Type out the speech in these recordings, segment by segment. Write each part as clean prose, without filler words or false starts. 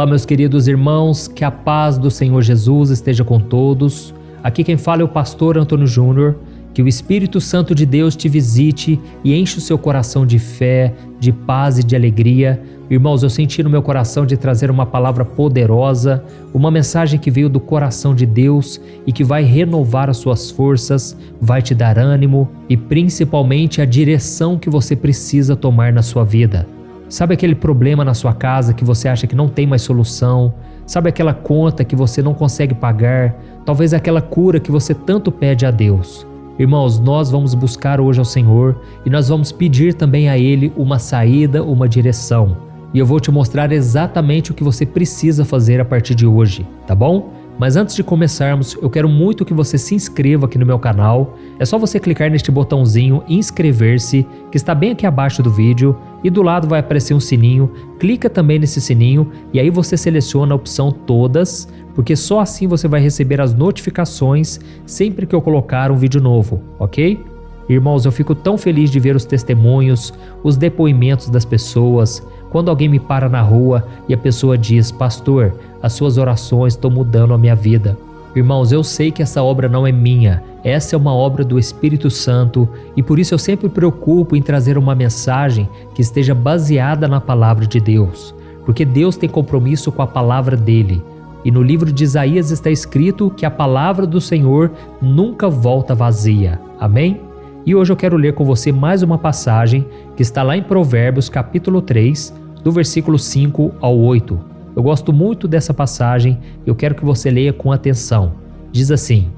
Olá, meus queridos irmãos, que a paz do Senhor Jesus esteja com todos. Aqui quem fala é o pastor Antônio Júnior. Que o Espírito Santo de Deus te visite e enche o seu coração de fé, de paz e de alegria. Irmãos, eu senti no meu coração de trazer uma palavra poderosa, uma mensagem que veio do coração de Deus e que vai renovar as suas forças, vai te dar ânimo e principalmente a direção que você precisa tomar na sua vida. Sabe aquele problema na sua casa que você acha que não tem mais solução? Sabe aquela conta que você não consegue pagar? Talvez aquela cura que você tanto pede a Deus. Irmãos, nós vamos buscar hoje ao Senhor e nós vamos pedir também a Ele uma saída, uma direção. E eu vou te mostrar exatamente o que você precisa fazer a partir de hoje, tá bom? Mas antes de começarmos, eu quero muito que você se inscreva aqui no meu canal. É só você clicar neste botãozinho inscrever-se, que está bem aqui abaixo do vídeo, e do lado vai aparecer um sininho. Clica também nesse sininho e aí você seleciona a opção todas, porque só assim você vai receber as notificações sempre que eu colocar um vídeo novo, ok? Irmãos, eu fico tão feliz de ver os testemunhos, os depoimentos das pessoas. Quando alguém me para na rua e a pessoa diz: pastor, as suas orações estão mudando a minha vida. Irmãos, eu sei que essa obra não é minha, essa é uma obra do Espírito Santo e por isso eu sempre me preocupo em trazer uma mensagem que esteja baseada na palavra de Deus, porque Deus tem compromisso com a palavra dele. E no livro de Isaías está escrito que a palavra do Senhor nunca volta vazia. Amém? E hoje eu quero ler com você mais uma passagem que está lá em Provérbios capítulo 3, do versículo 5 ao 8. Eu gosto muito dessa passagem e eu quero que você leia com atenção. Diz assim: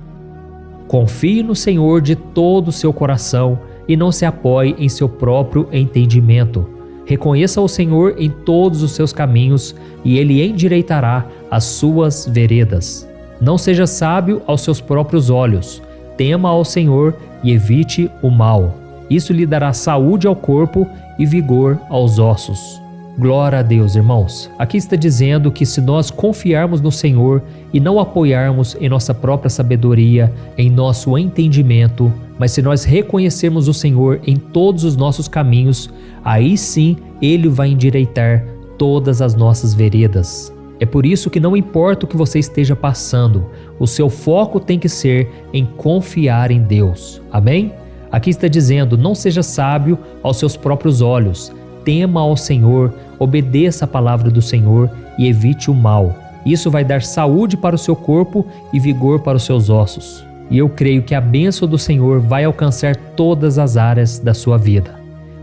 confie no Senhor de todo o seu coração e não se apoie em seu próprio entendimento. Reconheça o Senhor em todos os seus caminhos e Ele endireitará as suas veredas. Não seja sábio aos seus próprios olhos. Tema ao Senhor e evite o mal. Isso lhe dará saúde ao corpo e vigor aos ossos. Glória a Deus, irmãos. Aqui está dizendo que se nós confiarmos no Senhor e não apoiarmos em nossa própria sabedoria, em nosso entendimento, mas se nós reconhecermos o Senhor em todos os nossos caminhos, aí sim Ele vai endireitar todas as nossas veredas. É por isso que não importa o que você esteja passando, o seu foco tem que ser em confiar em Deus. Amém? Aqui está dizendo: não seja sábio aos seus próprios olhos, tema ao Senhor, obedeça a palavra do Senhor e evite o mal. Isso vai dar saúde para o seu corpo e vigor para os seus ossos. E eu creio que a bênção do Senhor vai alcançar todas as áreas da sua vida.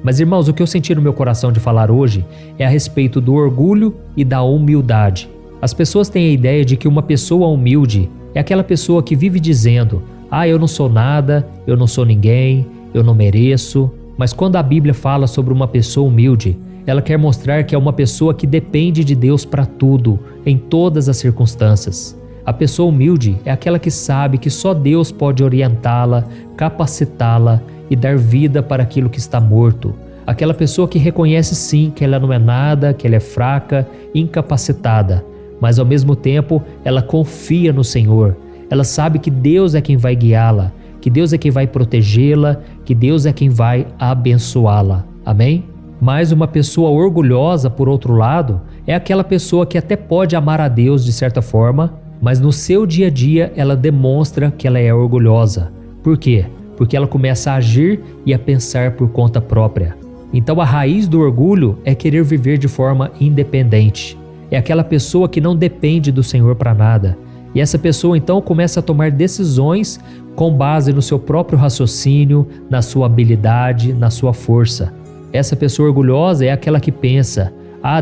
Mas irmãos, o que eu senti no meu coração de falar hoje é a respeito do orgulho e da humildade. As pessoas têm a ideia de que uma pessoa humilde é aquela pessoa que vive dizendo: eu não sou nada, eu não sou ninguém, eu não mereço. Mas quando a Bíblia fala sobre uma pessoa humilde, ela quer mostrar que é uma pessoa que depende de Deus para tudo, em todas as circunstâncias. A pessoa humilde é aquela que sabe que só Deus pode orientá-la, capacitá-la e dar vida para aquilo que está morto. Aquela pessoa que reconhece sim que ela não é nada, que ela é fraca, incapacitada, mas ao mesmo tempo ela confia no Senhor. Ela sabe que Deus é quem vai guiá-la, que Deus é quem vai protegê-la, que Deus é quem vai abençoá-la. Amém? Mas uma pessoa orgulhosa, por outro lado, é aquela pessoa que até pode amar a Deus de certa forma, mas no seu dia a dia ela demonstra que ela é orgulhosa. Por quê? Porque ela começa a agir e a pensar por conta própria. Então a raiz do orgulho é querer viver de forma independente. É aquela pessoa que não depende do Senhor para nada. E essa pessoa então começa a tomar decisões com base no seu próprio raciocínio, na sua habilidade, na sua força. Essa pessoa orgulhosa é aquela que pensa: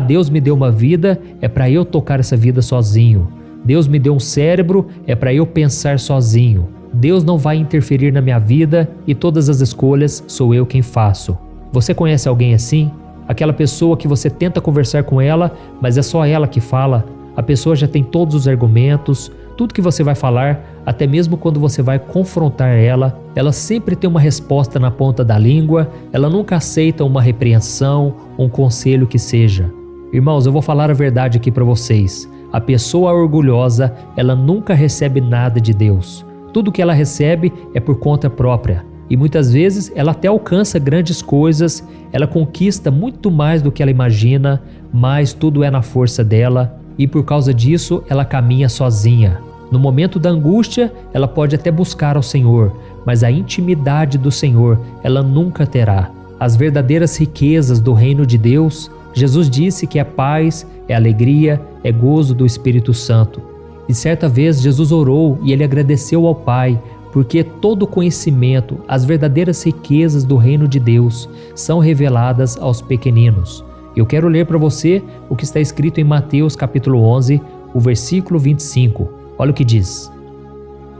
Deus me deu uma vida, é para eu tocar essa vida sozinho. Deus me deu um cérebro, é para eu pensar sozinho. Deus não vai interferir na minha vida e todas as escolhas sou eu quem faço. Você conhece alguém assim? Aquela pessoa que você tenta conversar com ela, mas é só ela que fala. A pessoa já tem todos os argumentos, tudo que você vai falar, até mesmo quando você vai confrontar ela, ela sempre tem uma resposta na ponta da língua, ela nunca aceita uma repreensão, um conselho que seja. Irmãos, eu vou falar a verdade aqui para vocês. A pessoa orgulhosa, ela nunca recebe nada de Deus. Tudo que ela recebe é por conta própria. E muitas vezes ela até alcança grandes coisas, ela conquista muito mais do que ela imagina, mas tudo é na força dela. e por causa disso ela caminha sozinha. No momento da angústia, ela pode até buscar ao Senhor, mas a intimidade do Senhor ela nunca terá. As verdadeiras riquezas do reino de Deus, Jesus disse que é paz, é alegria, é gozo do Espírito Santo. E certa vez Jesus orou e ele agradeceu ao Pai, porque todo o conhecimento, as verdadeiras riquezas do reino de Deus são reveladas aos pequeninos. Eu quero ler para você o que está escrito em Mateus capítulo 11, o versículo 25. Olha o que diz.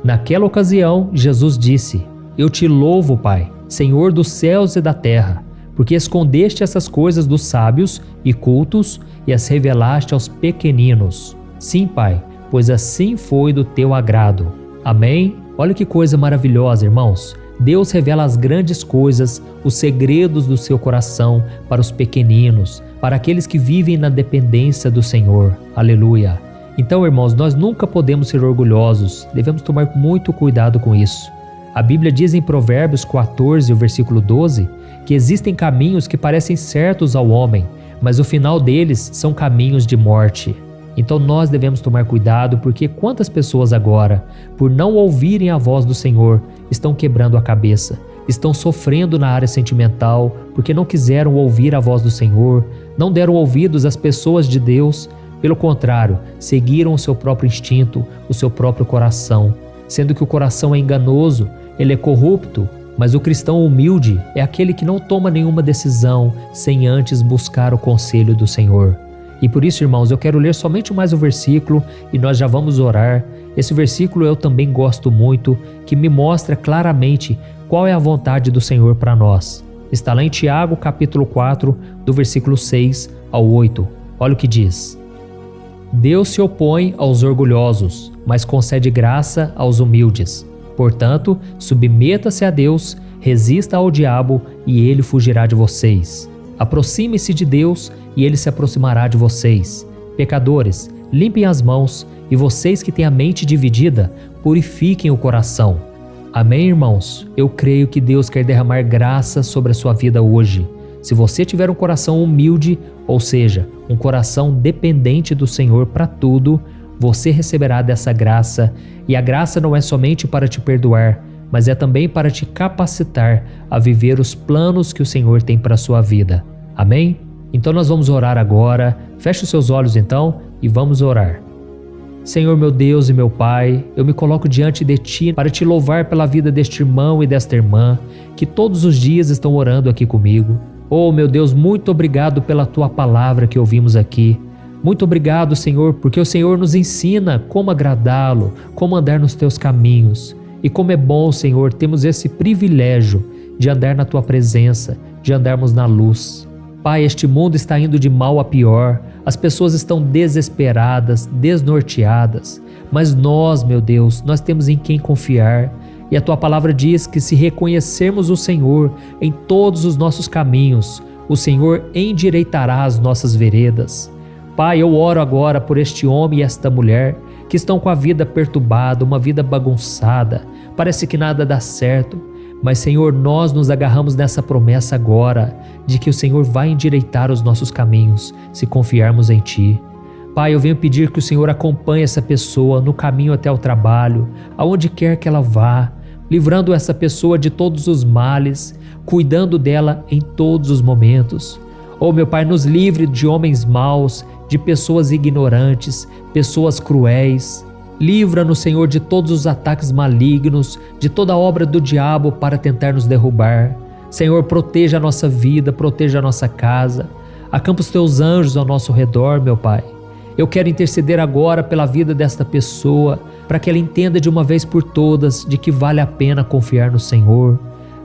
Naquela ocasião, Jesus disse: Eu te louvo, Pai, Senhor dos céus e da terra, porque escondeste essas coisas dos sábios e cultos e as revelaste aos pequeninos. Sim, Pai, pois assim foi do teu agrado. Amém? Olha que coisa maravilhosa, irmãos. Deus revela as grandes coisas, os segredos do seu coração para os pequeninos, para aqueles que vivem na dependência do Senhor. Aleluia. Então, irmãos, nós nunca podemos ser orgulhosos, devemos tomar muito cuidado com isso. A Bíblia diz em Provérbios 14, o versículo 12, que existem caminhos que parecem certos ao homem, mas o final deles são caminhos de morte. Então nós devemos tomar cuidado, porque quantas pessoas agora, por não ouvirem a voz do Senhor, estão quebrando a cabeça, estão sofrendo na área sentimental, porque não quiseram ouvir a voz do Senhor, não deram ouvidos às pessoas de Deus, pelo contrário, seguiram o seu próprio instinto, o seu próprio coração, sendo que o coração é enganoso, ele é corrupto, mas o cristão humilde é aquele que não toma nenhuma decisão sem antes buscar o conselho do Senhor. E por isso, irmãos, eu quero ler somente mais um versículo e nós já vamos orar. Esse versículo eu também gosto muito, que me mostra claramente qual é a vontade do Senhor para nós. Está lá em Tiago, capítulo 4, do versículo 6 ao 8. Olha o que diz. Deus se opõe aos orgulhosos, mas concede graça aos humildes. Portanto, submeta-se a Deus, resista ao diabo e ele fugirá de vocês. Aproxime-se de Deus e ele se aproximará de vocês. Pecadores, limpem as mãos, e vocês que têm a mente dividida, purifiquem o coração. Amém, irmãos? Eu creio que Deus quer derramar graça sobre a sua vida hoje. Se você tiver um coração humilde, ou seja, um coração dependente do Senhor para tudo, você receberá dessa graça, e a graça não é somente para te perdoar, mas é também para te capacitar a viver os planos que o Senhor tem para a sua vida. Amém? Então nós vamos orar agora. Feche os seus olhos então e vamos orar. Senhor meu Deus e meu Pai, eu me coloco diante de Ti para Te louvar pela vida deste irmão e desta irmã que todos os dias estão orando aqui comigo. Oh meu Deus, muito obrigado pela Tua palavra que ouvimos aqui. Muito obrigado, Senhor, porque o Senhor nos ensina como agradá-lo, como andar nos Teus caminhos. E como é bom, Senhor, temos esse privilégio de andar na Tua presença, de andarmos na luz. Pai, este mundo está indo de mal a pior, as pessoas estão desesperadas, desnorteadas, mas nós, meu Deus, nós temos em quem confiar. E a Tua palavra diz que se reconhecermos o Senhor em todos os nossos caminhos, o Senhor endireitará as nossas veredas. Pai, eu oro agora por este homem e esta mulher que estão com a vida perturbada, uma vida bagunçada, parece que nada dá certo, mas Senhor, nós nos agarramos nessa promessa agora, de que o Senhor vai endireitar os nossos caminhos, se confiarmos em Ti. Pai, eu venho pedir que o Senhor acompanhe essa pessoa no caminho até o trabalho, aonde quer que ela vá, livrando essa pessoa de todos os males, cuidando dela em todos os momentos. Oh meu Pai, nos livre de homens maus, de pessoas ignorantes, pessoas cruéis. Livra-nos, Senhor, de todos os ataques malignos, de toda obra do diabo para tentar nos derrubar. Senhor, proteja a nossa vida, proteja a nossa casa. Acampa os Teus anjos ao nosso redor, meu Pai. Eu quero interceder agora pela vida desta pessoa, para que ela entenda de uma vez por todas de que vale a pena confiar no Senhor.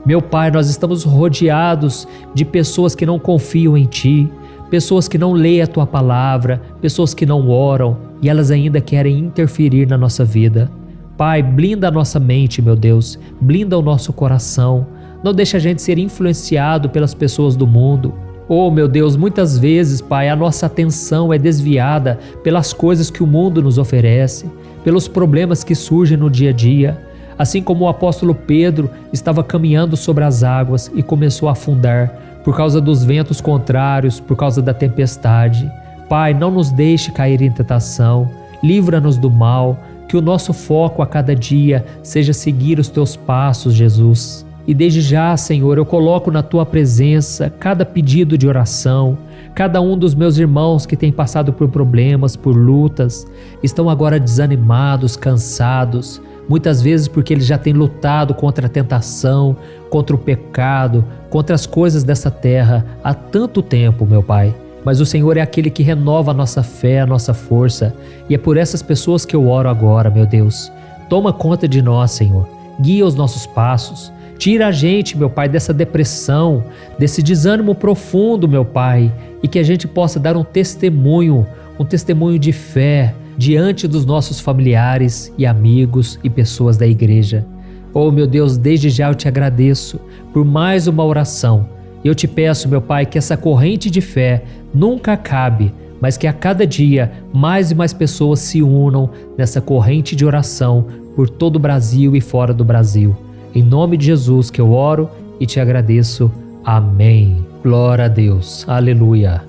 Meu Pai, nós estamos rodeados de pessoas que não confiam em Ti, pessoas que não leem a Tua palavra, pessoas que não oram e elas ainda querem interferir na nossa vida. Pai, blinda a nossa mente, meu Deus, blinda o nosso coração, não deixa a gente ser influenciado pelas pessoas do mundo. Oh, meu Deus, muitas vezes, Pai, a nossa atenção é desviada pelas coisas que o mundo nos oferece, pelos problemas que surgem no dia a dia. Assim como o apóstolo Pedro estava caminhando sobre as águas e começou a afundar por causa dos ventos contrários, por causa da tempestade. Pai, não nos deixe cair em tentação, livra-nos do mal, que o nosso foco a cada dia seja seguir os Teus passos, Jesus. E desde já, Senhor, eu coloco na Tua presença cada pedido de oração, cada um dos meus irmãos que tem passado por problemas, por lutas, estão agora desanimados, cansados, muitas vezes porque eles já têm lutado contra a tentação, contra o pecado, contra as coisas dessa terra há tanto tempo, meu Pai. Mas o Senhor é aquele que renova a nossa fé, a nossa força, e é por essas pessoas que eu oro agora, meu Deus. Toma conta de nós, Senhor. Guia os nossos passos. Tira a gente, meu Pai, dessa depressão, desse desânimo profundo, meu Pai, e que a gente possa dar um testemunho de fé diante dos nossos familiares e amigos e pessoas da igreja. Oh, meu Deus, desde já eu te agradeço por mais uma oração. Eu te peço, meu Pai, que essa corrente de fé nunca acabe, mas que a cada dia mais e mais pessoas se unam nessa corrente de oração por todo o Brasil e fora do Brasil. Em nome de Jesus que eu oro e te agradeço. Amém. Glória a Deus. Aleluia.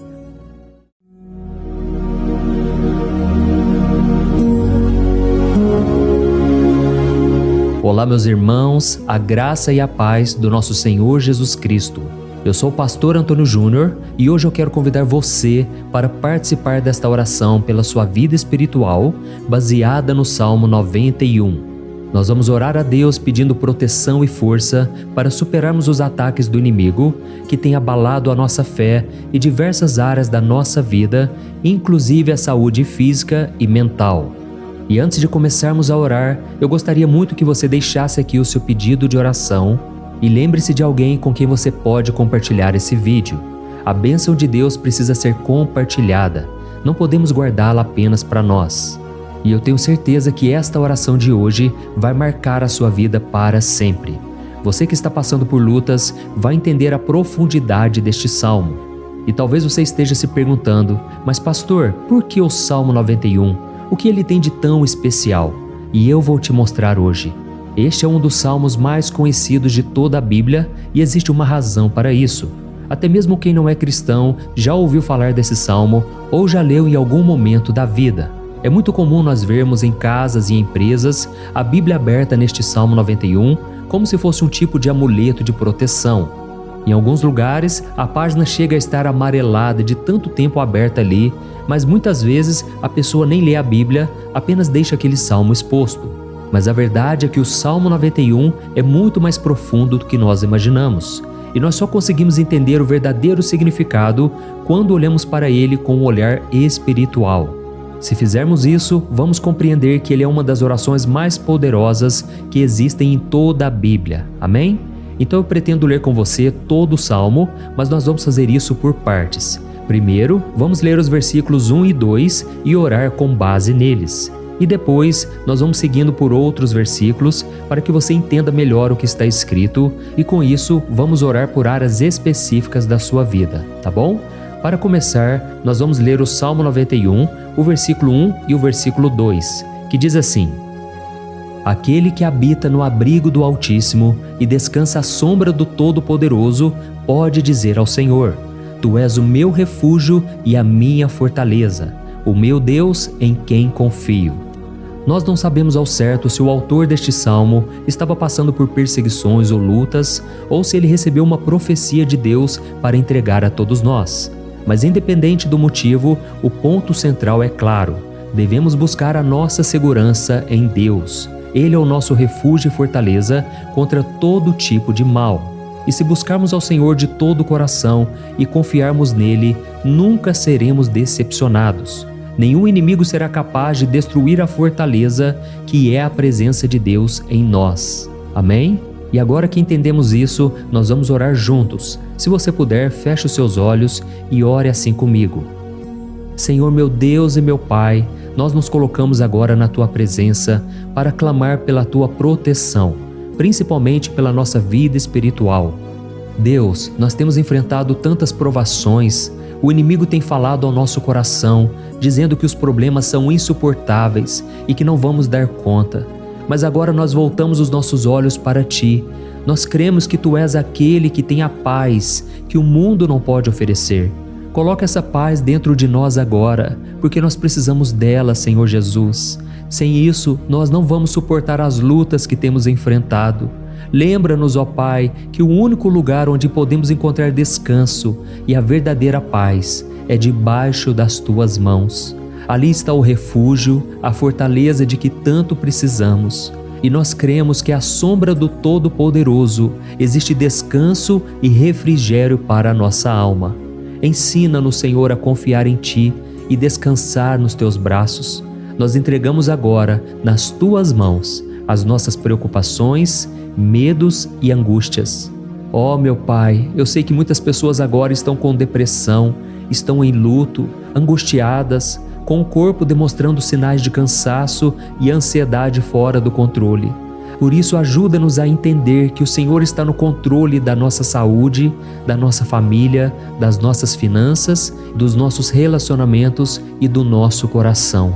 Olá, meus irmãos, a graça e a paz do nosso Senhor Jesus Cristo. Eu sou o pastor Antônio Júnior e hoje eu quero convidar você para participar desta oração pela sua vida espiritual, baseada no Salmo 91. Nós vamos orar a Deus pedindo proteção e força para superarmos os ataques do inimigo que tem abalado a nossa fé e diversas áreas da nossa vida, inclusive a saúde física e mental. E antes de começarmos a orar, eu gostaria muito que você deixasse aqui o seu pedido de oração e lembre-se de alguém com quem você pode compartilhar esse vídeo. A bênção de Deus precisa ser compartilhada, não podemos guardá-la apenas para nós. E eu tenho certeza que esta oração de hoje vai marcar a sua vida para sempre. Você que está passando por lutas vai entender a profundidade deste salmo. E talvez você esteja se perguntando, mas pastor, por que o Salmo 91? O que ele tem de tão especial? E eu vou te mostrar hoje. Este é um dos salmos mais conhecidos de toda a Bíblia e existe uma razão para isso. Até mesmo quem não é cristão já ouviu falar desse salmo ou já leu em algum momento da vida. É muito comum nós vermos em casas e empresas a Bíblia aberta neste Salmo 91 como se fosse um tipo de amuleto de proteção. Em alguns lugares, a página chega a estar amarelada de tanto tempo aberta ali, mas muitas vezes a pessoa nem lê a Bíblia, apenas deixa aquele salmo exposto. Mas a verdade é que o Salmo 91 é muito mais profundo do que nós imaginamos. E nós só conseguimos entender o verdadeiro significado quando olhamos para ele com um olhar espiritual. Se fizermos isso, vamos compreender que ele é uma das orações mais poderosas que existem em toda a Bíblia. Amém? Então eu pretendo ler com você todo o Salmo, mas nós vamos fazer isso por partes. Primeiro, vamos ler os versículos 1 e 2 e orar com base neles. E depois, nós vamos seguindo por outros versículos para que você entenda melhor o que está escrito e com isso, vamos orar por áreas específicas da sua vida, tá bom? Para começar, nós vamos ler o Salmo 91, o versículo 1 e o versículo 2, que diz assim: Aquele que habita no abrigo do Altíssimo e descansa à sombra do Todo-Poderoso pode dizer ao Senhor: Tu és o meu refúgio e a minha fortaleza, o meu Deus em quem confio. Nós não sabemos ao certo se o autor deste salmo estava passando por perseguições ou lutas, ou se ele recebeu uma profecia de Deus para entregar a todos nós. Mas independente do motivo, o ponto central é claro: devemos buscar a nossa segurança em Deus. Ele é o nosso refúgio e fortaleza contra todo tipo de mal. E se buscarmos ao Senhor de todo o coração e confiarmos nele, nunca seremos decepcionados. Nenhum inimigo será capaz de destruir a fortaleza que é a presença de Deus em nós. Amém? E agora que entendemos isso, nós vamos orar juntos. Se você puder, feche os seus olhos e ore assim comigo. Senhor meu Deus e meu Pai, nós nos colocamos agora na Tua presença para clamar pela Tua proteção, principalmente pela nossa vida espiritual. Deus, nós temos enfrentado tantas provações, o inimigo tem falado ao nosso coração, dizendo que os problemas são insuportáveis e que não vamos dar conta. Mas agora nós voltamos os nossos olhos para Ti. Nós cremos que Tu és aquele que tem a paz que o mundo não pode oferecer. Coloca essa paz dentro de nós agora, porque nós precisamos dela, Senhor Jesus. Sem isso, nós não vamos suportar as lutas que temos enfrentado. Lembra-nos, ó Pai, que o único lugar onde podemos encontrar descanso e a verdadeira paz é debaixo das Tuas mãos. Ali está o refúgio, a fortaleza de que tanto precisamos. E nós cremos que à sombra do Todo-Poderoso existe descanso e refrigério para a nossa alma. Ensina-nos, Senhor, a confiar em Ti e descansar nos Teus braços. Nós entregamos agora, nas Tuas mãos, as nossas preocupações, medos e angústias. Ó meu Pai, eu sei que muitas pessoas agora estão com depressão, estão em luto, angustiadas, com o corpo demonstrando sinais de cansaço e ansiedade fora do controle. Por isso, ajuda-nos a entender que o Senhor está no controle da nossa saúde, da nossa família, das nossas finanças, dos nossos relacionamentos e do nosso coração.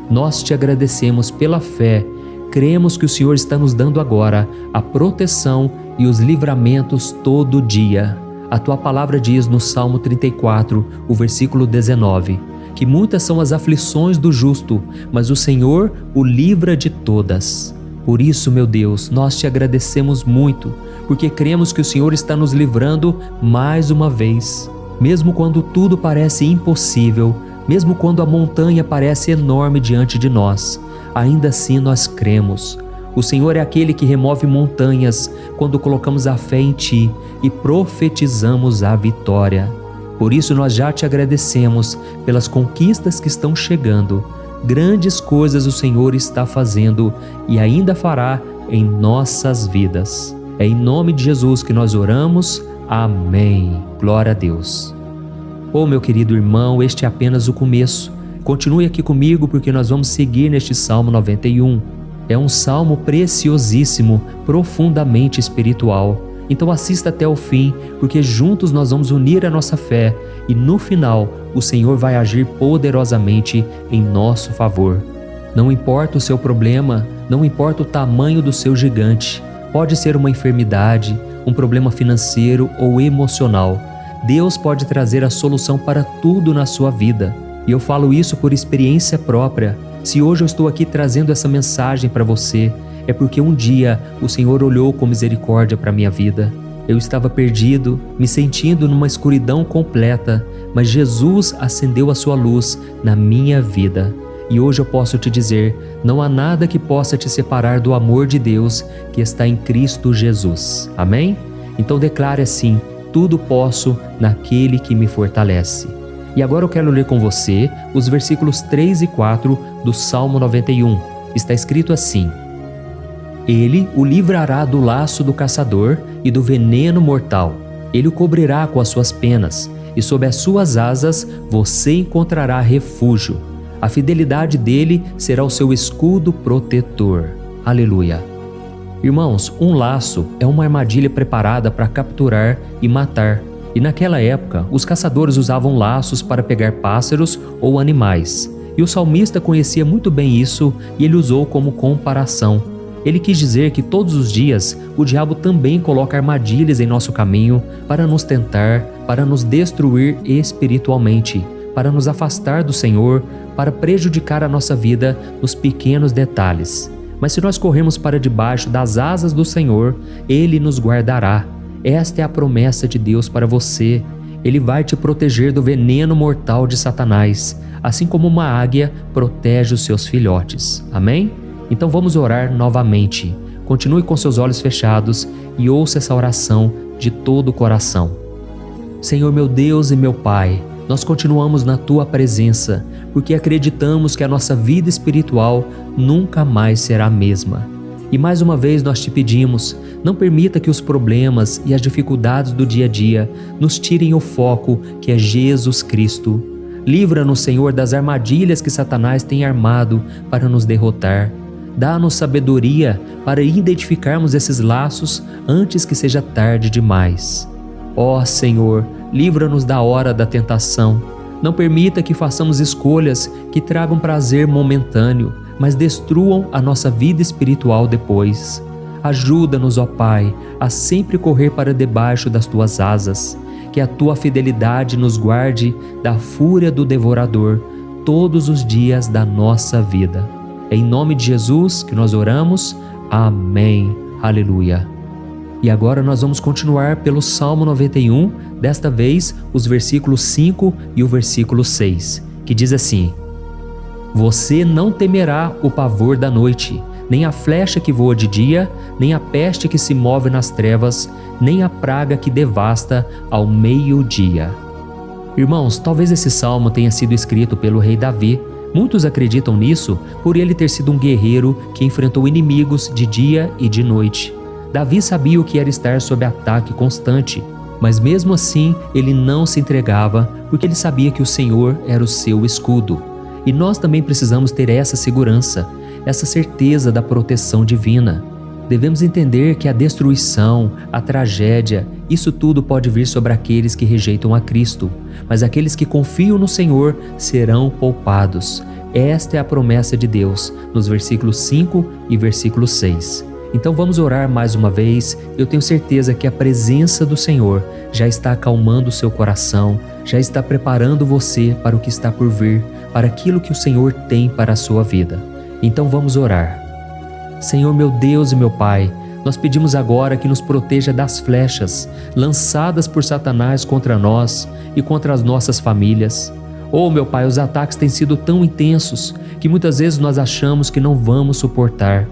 Nós te agradecemos pela fé, cremos que o Senhor está nos dando agora a proteção e os livramentos todo dia. A Tua palavra diz no Salmo 34, o versículo 19, que muitas são as aflições do justo, mas o Senhor o livra de todas. Por isso, meu Deus, nós te agradecemos muito, porque cremos que o Senhor está nos livrando mais uma vez. Mesmo quando tudo parece impossível, mesmo quando a montanha parece enorme diante de nós, ainda assim nós cremos. O Senhor é aquele que remove montanhas quando colocamos a fé em Ti e profetizamos a vitória. Por isso nós já te agradecemos pelas conquistas que estão chegando. Grandes coisas o Senhor está fazendo e ainda fará em nossas vidas. É em nome de Jesus que nós oramos. Amém. Glória a Deus. Oh, meu querido irmão, este é apenas o começo. Continue aqui comigo porque nós vamos seguir neste Salmo 91. É um salmo preciosíssimo, profundamente espiritual. Então assista até o fim, porque juntos nós vamos unir a nossa fé e no final o Senhor vai agir poderosamente em nosso favor. Não importa o seu problema, não importa o tamanho do seu gigante, pode ser uma enfermidade, um problema financeiro ou emocional. Deus pode trazer a solução para tudo na sua vida. E eu falo isso por experiência própria. Se hoje eu estou aqui trazendo essa mensagem para você, é porque um dia o Senhor olhou com misericórdia para a minha vida. Eu estava perdido, me sentindo numa escuridão completa, mas Jesus acendeu a sua luz na minha vida. E hoje eu posso te dizer, não há nada que possa te separar do amor de Deus que está em Cristo Jesus. Amém? Então declare assim, tudo posso naquele que me fortalece. E agora eu quero ler com você os versículos 3 e 4 do Salmo 91. Está escrito assim: Ele o livrará do laço do caçador e do veneno mortal. Ele o cobrirá com as suas penas, e sob as suas asas você encontrará refúgio. A fidelidade dele será o seu escudo protetor. Aleluia. Irmãos, um laço é uma armadilha preparada para capturar e matar. E naquela época, os caçadores usavam laços para pegar pássaros ou animais. E o salmista conhecia muito bem isso e ele usou como comparação. Ele quis dizer que todos os dias o diabo também coloca armadilhas em nosso caminho para nos tentar, para nos destruir espiritualmente, para nos afastar do Senhor, para prejudicar a nossa vida nos pequenos detalhes. Mas se nós corrermos para debaixo das asas do Senhor, Ele nos guardará. Esta é a promessa de Deus para você. Ele vai te proteger do veneno mortal de Satanás, assim como uma águia protege os seus filhotes. Amém? Então vamos orar novamente. Continue com seus olhos fechados e ouça essa oração de todo o coração. Senhor meu Deus e meu Pai, nós continuamos na Tua presença, porque acreditamos que a nossa vida espiritual nunca mais será a mesma. E mais uma vez nós te pedimos, não permita que os problemas e as dificuldades do dia a dia nos tirem o foco que é Jesus Cristo. Livra-nos, Senhor, das armadilhas que Satanás tem armado para nos derrotar. Dá-nos sabedoria para identificarmos esses laços antes que seja tarde demais. Ó Senhor, livra-nos da hora da tentação. Não permita que façamos escolhas que tragam prazer momentâneo, mas destruam a nossa vida espiritual depois. Ajuda-nos, ó Pai, a sempre correr para debaixo das tuas asas. Que a tua fidelidade nos guarde da fúria do devorador todos os dias da nossa vida. É em nome de Jesus que nós oramos. Amém. Aleluia. E agora nós vamos continuar pelo Salmo 91, desta vez os versículos 5 e o versículo 6, que diz assim: Você não temerá o pavor da noite, nem a flecha que voa de dia, nem a peste que se move nas trevas, nem a praga que devasta ao meio-dia. Irmãos, talvez esse salmo tenha sido escrito pelo rei Davi. Muitos acreditam nisso por ele ter sido um guerreiro que enfrentou inimigos de dia e de noite. Davi sabia o que era estar sob ataque constante, mas mesmo assim ele não se entregava porque ele sabia que o Senhor era o seu escudo. E nós também precisamos ter essa segurança, essa certeza da proteção divina. Devemos entender que a destruição, a tragédia, isso tudo pode vir sobre aqueles que rejeitam a Cristo, mas aqueles que confiam no Senhor serão poupados. Esta é a promessa de Deus, nos versículos 5 e versículo 6. Então vamos orar mais uma vez. Eu tenho certeza que a presença do Senhor já está acalmando o seu coração, já está preparando você para o que está por vir, para aquilo que o Senhor tem para a sua vida. Então vamos orar. Senhor meu Deus e meu Pai, nós pedimos agora que nos proteja das flechas lançadas por Satanás contra nós e contra as nossas famílias. Oh meu Pai, os ataques têm sido tão intensos que muitas vezes nós achamos que não vamos suportar.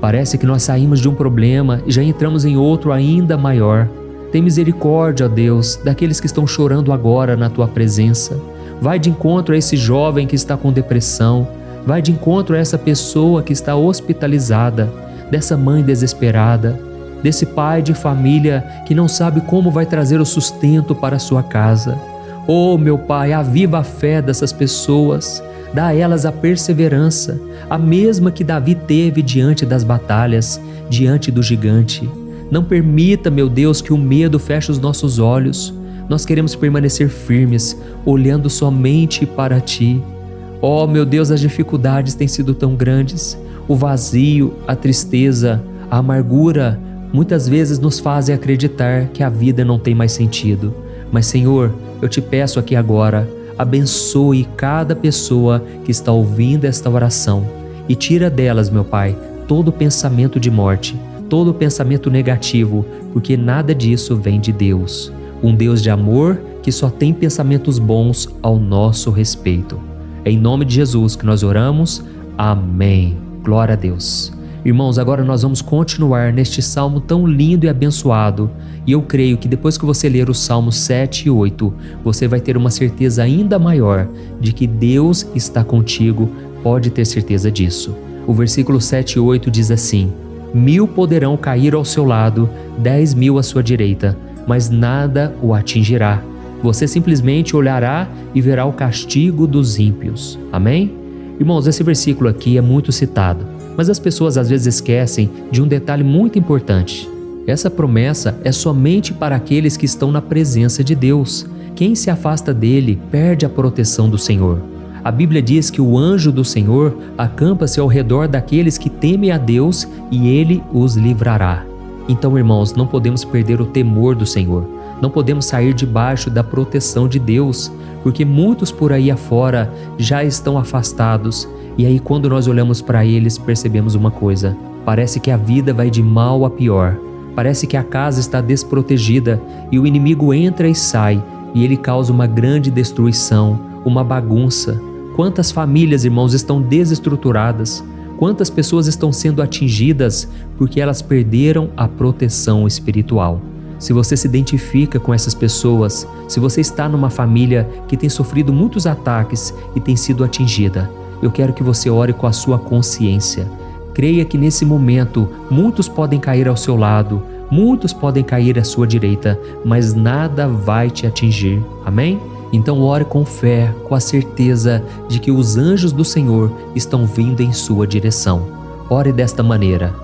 Parece que nós saímos de um problema e já entramos em outro ainda maior. Tem misericórdia, ó Deus, daqueles que estão chorando agora na Tua presença. Vai de encontro a esse jovem que está com depressão. Vai de encontro a essa pessoa que está hospitalizada, dessa mãe desesperada, desse pai de família que não sabe como vai trazer o sustento para a sua casa. Oh, meu Pai, aviva a fé dessas pessoas, dá a elas a perseverança, a mesma que Davi teve diante das batalhas, diante do gigante. Não permita, meu Deus, que o medo feche os nossos olhos. Nós queremos permanecer firmes, olhando somente para Ti. Oh, meu Deus, as dificuldades têm sido tão grandes. O vazio, a tristeza, a amargura, muitas vezes nos fazem acreditar que a vida não tem mais sentido. Mas, Senhor, eu te peço aqui agora, abençoe cada pessoa que está ouvindo esta oração e tira delas, meu Pai, todo pensamento de morte, todo pensamento negativo, porque nada disso vem de Deus. Um Deus de amor que só tem pensamentos bons ao nosso respeito. É em nome de Jesus que nós oramos. Amém. Glória a Deus. Irmãos, agora nós vamos continuar neste salmo tão lindo e abençoado. E eu creio que depois que você ler os salmos 7 e 8, você vai ter uma certeza ainda maior de que Deus está contigo. Pode ter certeza disso. O versículo 7 e 8 diz assim: 1000 poderão cair ao seu lado, 10.000 à sua direita, mas nada o atingirá. Você simplesmente olhará e verá o castigo dos ímpios. Amém? Irmãos, esse versículo aqui é muito citado, mas as pessoas às vezes esquecem de um detalhe muito importante. Essa promessa é somente para aqueles que estão na presença de Deus. Quem se afasta dele perde a proteção do Senhor. A Bíblia diz que o anjo do Senhor acampa-se ao redor daqueles que temem a Deus e ele os livrará. Então, irmãos, não podemos perder o temor do Senhor. Não podemos sair debaixo da proteção de Deus, porque muitos por aí afora já estão afastados. E aí, quando nós olhamos para eles, percebemos uma coisa: parece que a vida vai de mal a pior. Parece que a casa está desprotegida e o inimigo entra e sai, e ele causa uma grande destruição, uma bagunça. Quantas famílias, irmãos, estão desestruturadas? Quantas pessoas estão sendo atingidas porque elas perderam a proteção espiritual? Se você se identifica com essas pessoas, se você está numa família que tem sofrido muitos ataques e tem sido atingida, eu quero que você ore com a sua consciência. Creia que nesse momento muitos podem cair ao seu lado, muitos podem cair à sua direita, mas nada vai te atingir. Amém? Então ore com fé, com a certeza de que os anjos do Senhor estão vindo em sua direção. Ore desta maneira: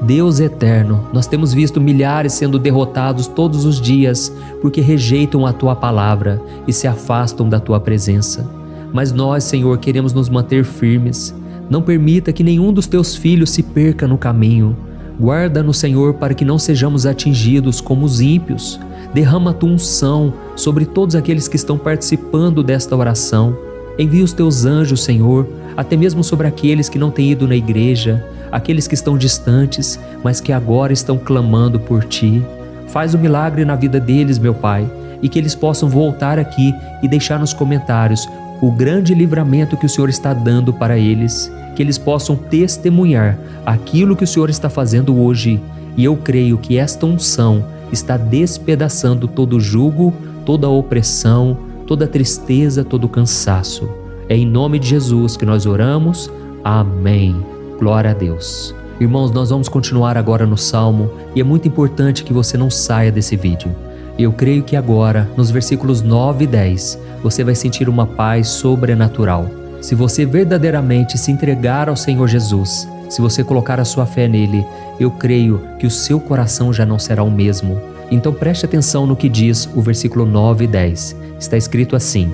Deus eterno, nós temos visto milhares sendo derrotados todos os dias porque rejeitam a Tua palavra e se afastam da Tua presença. Mas nós, Senhor, queremos nos manter firmes. Não permita que nenhum dos Teus filhos se perca no caminho. Guarda-nos, Senhor, para que não sejamos atingidos como os ímpios. Derrama a tua unção sobre todos aqueles que estão participando desta oração. Envia os teus anjos, Senhor, até mesmo sobre aqueles que não têm ido na igreja, aqueles que estão distantes, mas que agora estão clamando por Ti. Faz o milagre na vida deles, meu Pai, e que eles possam voltar aqui e deixar nos comentários o grande livramento que o Senhor está dando para eles, que eles possam testemunhar aquilo que o Senhor está fazendo hoje. E eu creio que esta unção está despedaçando todo jugo, toda opressão, toda tristeza, todo cansaço. É em nome de Jesus que nós oramos. Amém. Glória a Deus. Irmãos, nós vamos continuar agora no Salmo e é muito importante que você não saia desse vídeo. Eu creio que agora, nos versículos 9 e 10, você vai sentir uma paz sobrenatural. Se você verdadeiramente se entregar ao Senhor Jesus, se você colocar a sua fé nele, eu creio que o seu coração já não será o mesmo. Então preste atenção no que diz o versículo 9 e 10. Está escrito assim: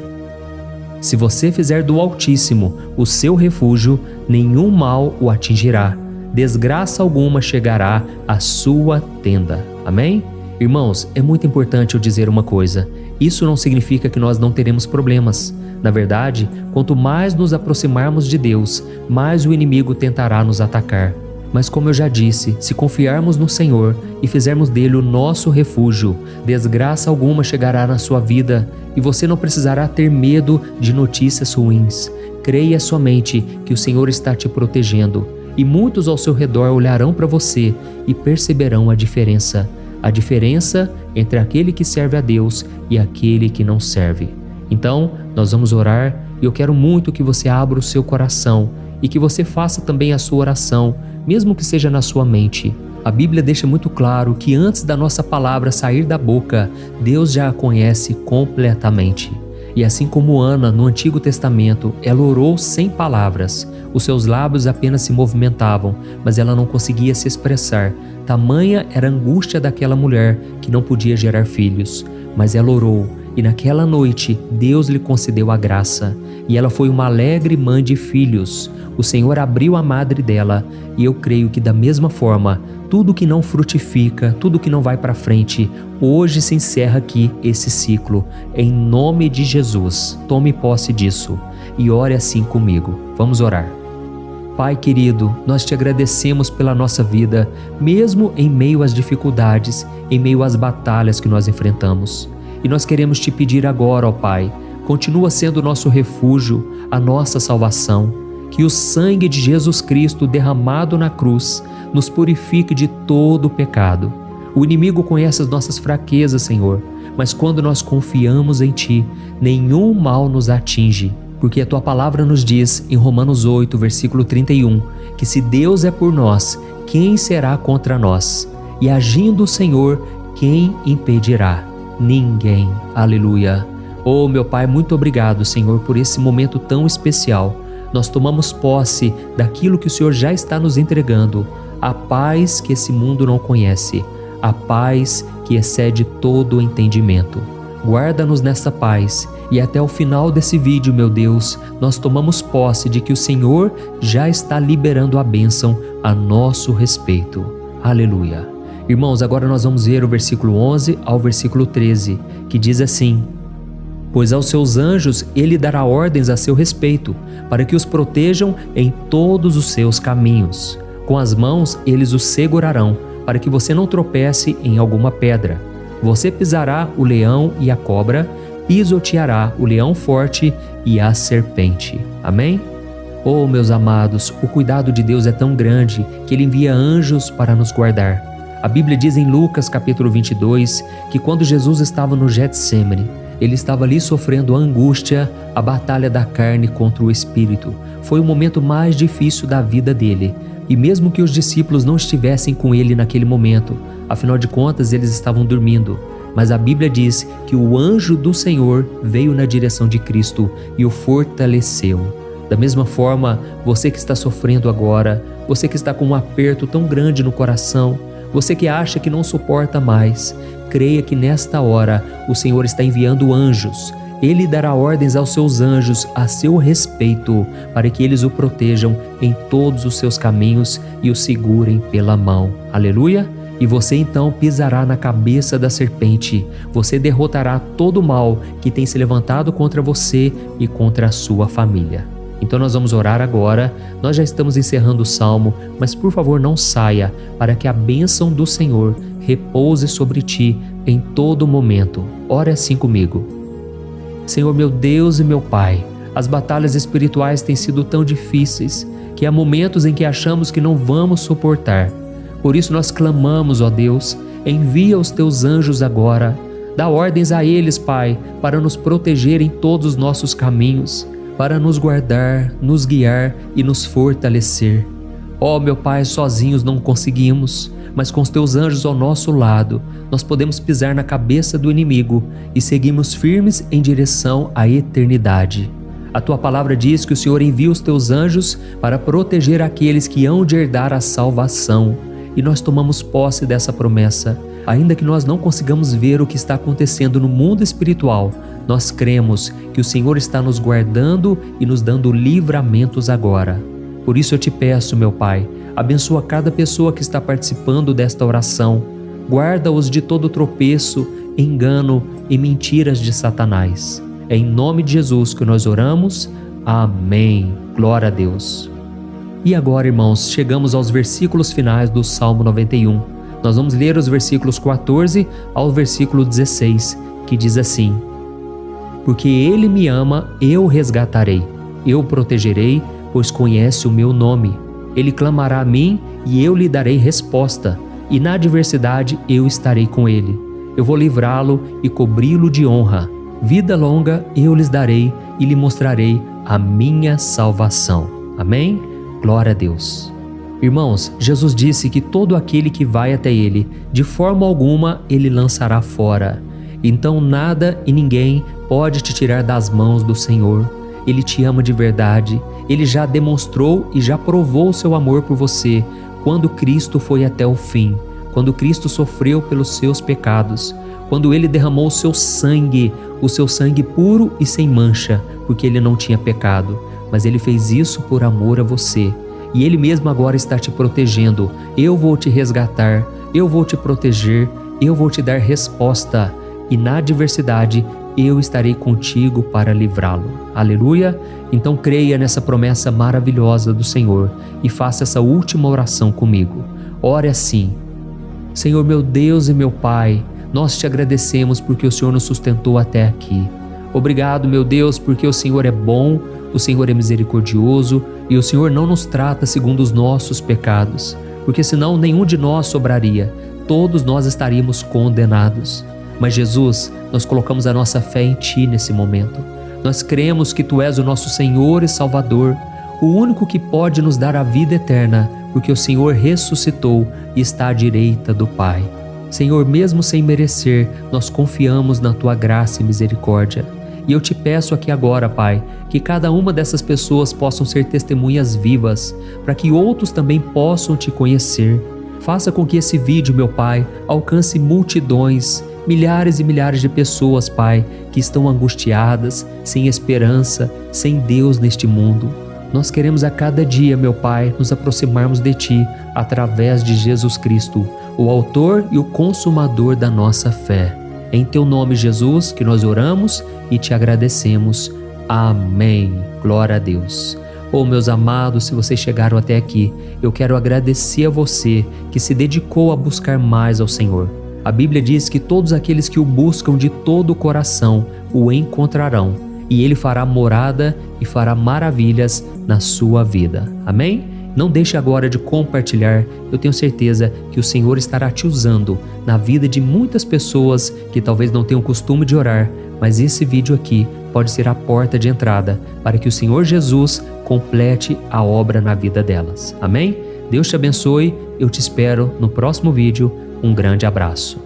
se você fizer do Altíssimo o seu refúgio, nenhum mal o atingirá, desgraça alguma chegará à sua tenda. Amém? Irmãos, é muito importante eu dizer uma coisa. Isso não significa que nós não teremos problemas. Na verdade, quanto mais nos aproximarmos de Deus, mais o inimigo tentará nos atacar. Mas como eu já disse, se confiarmos no Senhor e fizermos dele o nosso refúgio, desgraça alguma chegará na sua vida e você não precisará ter medo de notícias ruins. Creia somente que o Senhor está te protegendo e muitos ao seu redor olharão para você e perceberão a diferença entre aquele que serve a Deus e aquele que não serve. Então, nós vamos orar e eu quero muito que você abra o seu coração e que você faça também a sua oração, mesmo que seja na sua mente. A Bíblia deixa muito claro que antes da nossa palavra sair da boca, Deus já a conhece completamente. E assim como Ana, no Antigo Testamento, ela orou sem palavras. Os seus lábios apenas se movimentavam, mas ela não conseguia se expressar. Tamanha era a angústia daquela mulher que não podia gerar filhos. Mas ela orou, e naquela noite Deus lhe concedeu a graça. E ela foi uma alegre mãe de filhos. O Senhor abriu a madre dela, e eu creio que da mesma forma, tudo que não frutifica, tudo que não vai para frente, hoje se encerra aqui esse ciclo. Em nome de Jesus, tome posse disso e ore assim comigo. Vamos orar. Pai querido, nós te agradecemos pela nossa vida, mesmo em meio às dificuldades, em meio às batalhas que nós enfrentamos. E nós queremos te pedir agora, ó Pai, continua sendo o nosso refúgio, a nossa salvação. Que o sangue de Jesus Cristo derramado na cruz nos purifique de todo o pecado. O inimigo conhece as nossas fraquezas, Senhor, mas quando nós confiamos em Ti, nenhum mal nos atinge. Porque a Tua palavra nos diz, em Romanos 8, versículo 31, que se Deus é por nós, quem será contra nós? E agindo o Senhor, quem impedirá? Ninguém. Aleluia. Oh, meu Pai, muito obrigado, Senhor, por esse momento tão especial. Nós tomamos posse daquilo que o Senhor já está nos entregando, a paz que esse mundo não conhece, a paz que excede todo o entendimento. Guarda-nos nessa paz e até o final desse vídeo, meu Deus, nós tomamos posse de que o Senhor já está liberando a bênção a nosso respeito. Aleluia. Irmãos, agora nós vamos ver o versículo 11 ao versículo 13, que diz assim: pois aos seus anjos ele dará ordens a seu respeito, para que os protejam em todos os seus caminhos. Com as mãos eles os segurarão, para que você não tropece em alguma pedra. Você pisará o leão e a cobra, pisoteará o leão forte e a serpente. Amém? Oh, meus amados, o cuidado de Deus é tão grande que Ele envia anjos para nos guardar. A Bíblia diz em Lucas capítulo 22 que quando Jesus estava no Getsêmani, Ele estava ali sofrendo a angústia, a batalha da carne contra o espírito. Foi o momento mais difícil da vida dele. E mesmo que os discípulos não estivessem com ele naquele momento, afinal de contas eles estavam dormindo, mas a Bíblia diz que o anjo do Senhor veio na direção de Cristo e o fortaleceu. Da mesma forma, você que está sofrendo agora, você que está com um aperto tão grande no coração, você que acha que não suporta mais, creia que nesta hora o Senhor está enviando anjos Ele dará ordens aos seus anjos a seu respeito, para que eles o protejam em todos os seus caminhos e o segurem pela mão. Aleluia! E você então pisará na cabeça da serpente. Você derrotará todo o mal que tem se levantado contra você e contra a sua família. Então nós vamos orar agora. Nós já estamos encerrando o salmo, mas por favor não saia, para que a bênção do Senhor repouse sobre ti em todo momento. Ore assim comigo. Senhor meu Deus e meu Pai, as batalhas espirituais têm sido tão difíceis que há momentos em que achamos que não vamos suportar. Por isso nós clamamos, ó Deus, envia os teus anjos agora. Dá ordens a eles, Pai, para nos proteger em todos os nossos caminhos, para nos guardar, nos guiar e nos fortalecer. Ó meu Pai, sozinhos não conseguimos, mas com os teus anjos ao nosso lado, nós podemos pisar na cabeça do inimigo e seguirmos firmes em direção à eternidade. A tua palavra diz que o Senhor envia os teus anjos para proteger aqueles que hão de herdar a salvação. E nós tomamos posse dessa promessa. Ainda que nós não consigamos ver o que está acontecendo no mundo espiritual, nós cremos que o Senhor está nos guardando e nos dando livramentos agora. Por isso eu te peço, meu Pai, abençoa cada pessoa que está participando desta oração. Guarda-os de todo tropeço, engano e mentiras de Satanás. É em nome de Jesus que nós oramos. Amém. Glória a Deus. E agora, irmãos, chegamos aos versículos finais do Salmo 91. Nós vamos ler os versículos 14 ao versículo 16, que diz assim: Porque Ele me ama, eu o resgatarei, eu o protegerei, pois conhece o meu nome. Ele clamará a mim e eu lhe darei resposta, e na adversidade eu estarei com ele. Eu vou livrá-lo e cobri-lo de honra. Vida longa eu lhes darei e lhe mostrarei a minha salvação. Amém? Glória a Deus. Irmãos, Jesus disse que todo aquele que vai até Ele, de forma alguma Ele lançará fora. Então nada e ninguém pode te tirar das mãos do Senhor. Ele te ama de verdade. Ele já demonstrou e já provou o seu amor por você quando Cristo foi até o fim, quando Cristo sofreu pelos seus pecados, quando Ele derramou o seu sangue puro e sem mancha, porque Ele não tinha pecado. Mas Ele fez isso por amor a você. E Ele mesmo agora está te protegendo. Eu vou te resgatar, eu vou te proteger, eu vou te dar resposta. E na adversidade, eu estarei contigo para livrá-lo. Aleluia! Então creia nessa promessa maravilhosa do Senhor e faça essa última oração comigo. Ore assim: Senhor meu Deus e meu Pai, nós te agradecemos porque o Senhor nos sustentou até aqui. Obrigado, meu Deus, porque o Senhor é bom, o Senhor é misericordioso e o Senhor não nos trata segundo os nossos pecados, porque senão nenhum de nós sobraria, todos nós estaríamos condenados. Mas Jesus, nós colocamos a nossa fé em Ti nesse momento. Nós cremos que Tu és o nosso Senhor e Salvador, o único que pode nos dar a vida eterna, porque o Senhor ressuscitou e está à direita do Pai. Senhor, mesmo sem merecer, nós confiamos na Tua graça e misericórdia. E eu te peço aqui agora, Pai, que cada uma dessas pessoas possam ser testemunhas vivas, para que outros também possam Te conhecer. Faça com que esse vídeo, meu Pai, alcance multidões, milhares e milhares de pessoas, Pai, que estão angustiadas, sem esperança, sem Deus neste mundo. Nós queremos a cada dia, meu Pai, nos aproximarmos de Ti através de Jesus Cristo, o autor e o consumador da nossa fé. Em Teu nome, Jesus, que nós oramos e Te agradecemos. Amém. Glória a Deus. Meus amados, se vocês chegaram até aqui, eu quero agradecer a você que se dedicou a buscar mais ao Senhor. A Bíblia diz que todos aqueles que o buscam de todo o coração o encontrarão, e Ele fará morada e fará maravilhas na sua vida. Amém? Não deixe agora de compartilhar, eu tenho certeza que o Senhor estará te usando na vida de muitas pessoas que talvez não tenham costume de orar, mas esse vídeo aqui pode ser a porta de entrada para que o Senhor Jesus complete a obra na vida delas. Amém? Deus te abençoe, eu te espero no próximo vídeo. Um grande abraço.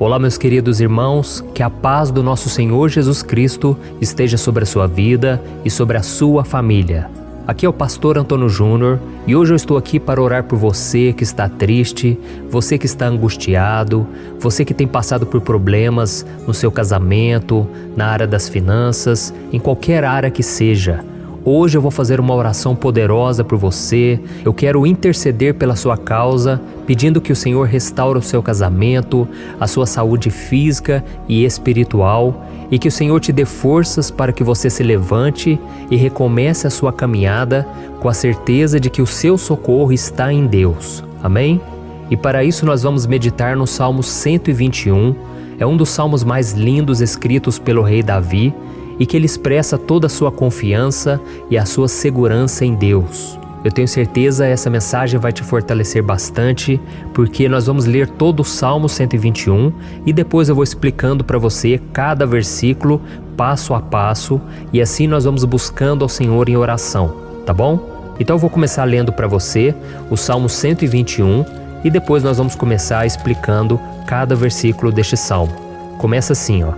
Olá, meus queridos irmãos, que a paz do nosso Senhor Jesus Cristo esteja sobre a sua vida e sobre a sua família. Aqui é o pastor Antônio Júnior e hoje eu estou aqui para orar por você que está triste, você que está angustiado, você que tem passado por problemas no seu casamento, na área das finanças, em qualquer área que seja. Hoje eu vou fazer uma oração poderosa por você. Eu quero interceder pela sua causa, pedindo que o Senhor restaure o seu casamento, a sua saúde física e espiritual, e que o Senhor te dê forças para que você se levante e recomece a sua caminhada com a certeza de que o seu socorro está em Deus. Amém? E para isso nós vamos meditar no Salmo 121. É um dos salmos mais lindos escritos pelo rei Davi, e que ele expressa toda a sua confiança e a sua segurança em Deus. Eu tenho certeza essa mensagem vai te fortalecer bastante, porque nós vamos ler todo o Salmo 121 e depois eu vou explicando para você cada versículo, passo a passo, e assim nós vamos buscando ao Senhor em oração, tá bom? Então eu vou começar lendo para você o Salmo 121 e depois nós vamos começar explicando cada versículo deste salmo. Começa assim, ó.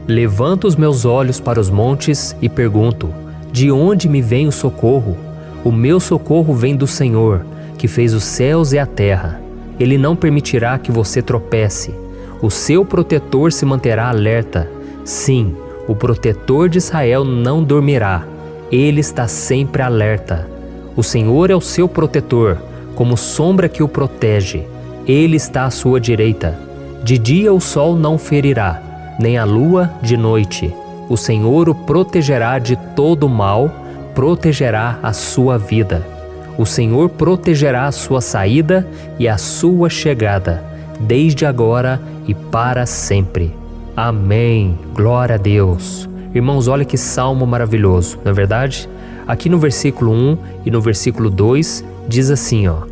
Levanto os meus olhos para os montes e pergunto: de onde me vem o socorro? O meu socorro vem do Senhor, que fez os céus e a terra. Ele não permitirá que você tropece. O seu protetor se manterá alerta. Sim, o protetor de Israel não dormirá. Ele está sempre alerta. O Senhor é o seu protetor, como sombra que o protege. Ele está à sua direita. De dia o sol não ferirá, nem a lua de noite. O Senhor o protegerá de todo mal, protegerá a sua vida. O Senhor protegerá a sua saída e a sua chegada, desde agora e para sempre. Amém. Glória a Deus. Irmãos, olha que salmo maravilhoso, não é verdade? Aqui no versículo 1 e no versículo 2 diz assim, ó: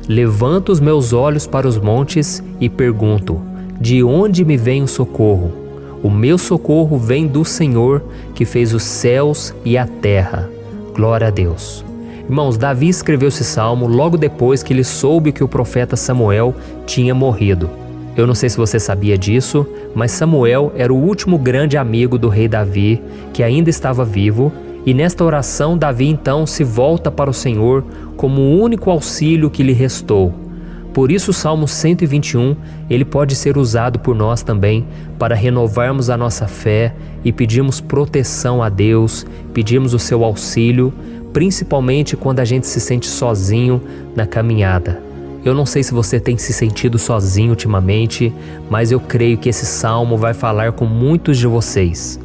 Levanto os meus olhos para os montes e pergunto: de onde me vem o socorro? O meu socorro vem do Senhor, que fez os céus e a terra. Glória a Deus. Irmãos, Davi escreveu esse salmo logo depois que ele soube que o profeta Samuel tinha morrido. Eu não sei se você sabia disso, mas Samuel era o último grande amigo do rei Davi, que ainda estava vivo, e nesta oração Davi então se volta para o Senhor como o único auxílio que lhe restou. Por isso o Salmo 121, ele pode ser usado por nós também para renovarmos a nossa fé e pedirmos proteção a Deus, pedirmos o seu auxílio, principalmente quando a gente se sente sozinho na caminhada. Eu não sei se você tem se sentido sozinho ultimamente, mas eu creio que esse salmo vai falar com muitos de vocês.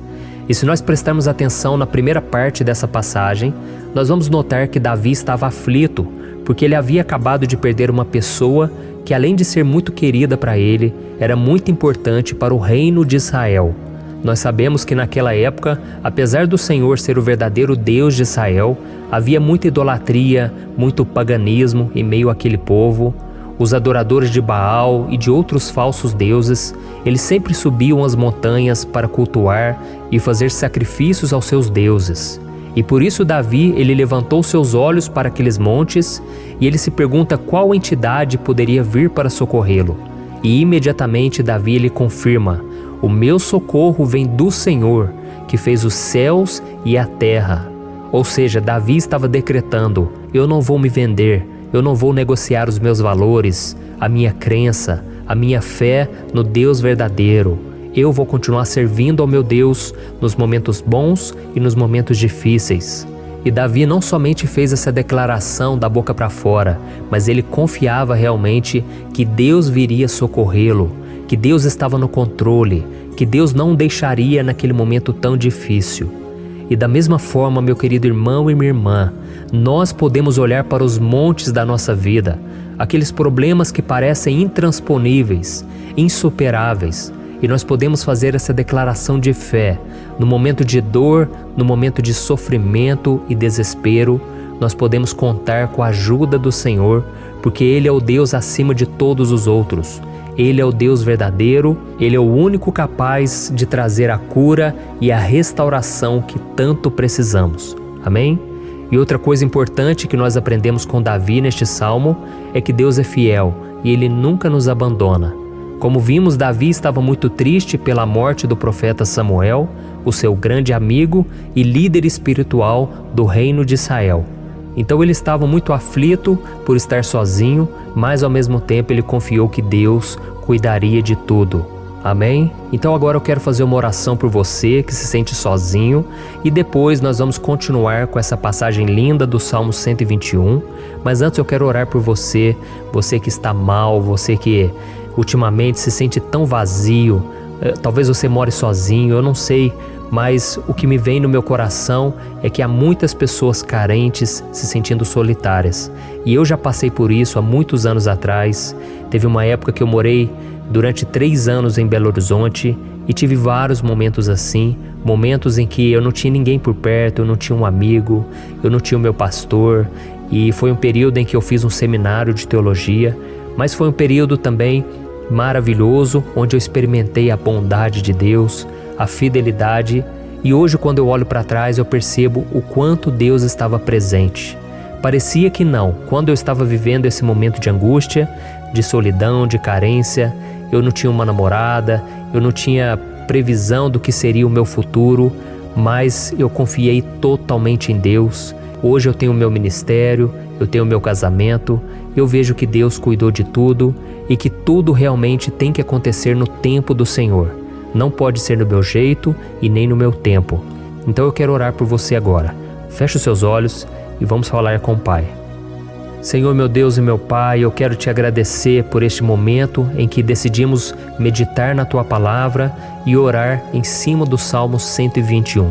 E se nós prestarmos atenção na primeira parte dessa passagem, nós vamos notar que Davi estava aflito, porque ele havia acabado de perder uma pessoa que, além de ser muito querida para ele, era muito importante para o reino de Israel. Nós sabemos que naquela época, apesar do Senhor ser o verdadeiro Deus de Israel, havia muita idolatria, muito paganismo em meio àquele povo. Os adoradores de Baal e de outros falsos deuses, eles sempre subiam as montanhas para cultuar e fazer sacrifícios aos seus deuses. E por isso Davi, ele levantou seus olhos para aqueles montes e ele se pergunta qual entidade poderia vir para socorrê-lo. E imediatamente Davi ele confirma: o meu socorro vem do Senhor, que fez os céus e a terra. Ou seja, Davi estava decretando: eu não vou me vender, eu não vou negociar os meus valores, a minha crença, a minha fé no Deus verdadeiro. Eu vou continuar servindo ao meu Deus nos momentos bons e nos momentos difíceis. E Davi não somente fez essa declaração da boca para fora, mas ele confiava realmente que Deus viria socorrê-lo, que Deus estava no controle, que Deus não o deixaria naquele momento tão difícil. E da mesma forma, meu querido irmão e minha irmã, nós podemos olhar para os montes da nossa vida, aqueles problemas que parecem intransponíveis, insuperáveis, e nós podemos fazer essa declaração de fé. No momento de dor, no momento de sofrimento e desespero, nós podemos contar com a ajuda do Senhor, porque Ele é o Deus acima de todos os outros. Ele é o Deus verdadeiro, Ele é o único capaz de trazer a cura e a restauração que tanto precisamos. Amém? E outra coisa importante que nós aprendemos com Davi neste salmo é que Deus é fiel e Ele nunca nos abandona. Como vimos, Davi estava muito triste pela morte do profeta Samuel, o seu grande amigo e líder espiritual do reino de Israel. Então ele estava muito aflito por estar sozinho, mas ao mesmo tempo ele confiou que Deus cuidaria de tudo. Amém? Então agora eu quero fazer uma oração por você que se sente sozinho e depois nós vamos continuar com essa passagem linda do Salmo 121. Mas antes eu quero orar por você, você que está mal, você que ultimamente se sente tão vazio, talvez você more sozinho, eu não sei, mas o que me vem no meu coração é que há muitas pessoas carentes se sentindo solitárias. E eu já passei por isso há muitos anos atrás. Teve uma época que eu morei durante 3 anos em Belo Horizonte e tive vários momentos assim, momentos em que eu não tinha ninguém por perto, eu não tinha um amigo, eu não tinha o meu pastor, e foi um período em que eu fiz um seminário de teologia, mas foi um período também maravilhoso, onde eu experimentei a bondade de Deus, a fidelidade, e hoje quando eu olho para trás eu percebo o quanto Deus estava presente. Parecia que não, quando eu estava vivendo esse momento de angústia, de solidão, de carência, eu não tinha uma namorada, eu não tinha previsão do que seria o meu futuro, mas eu confiei totalmente em Deus. Hoje eu tenho o meu ministério, eu tenho o meu casamento, eu vejo que Deus cuidou de tudo e que tudo realmente tem que acontecer no tempo do Senhor. Não pode ser no meu jeito e nem no meu tempo. Então eu quero orar por você agora. Feche os seus olhos e vamos falar com o Pai. Senhor, meu Deus e meu Pai, eu quero te agradecer por este momento em que decidimos meditar na Tua Palavra e orar em cima do Salmo 121.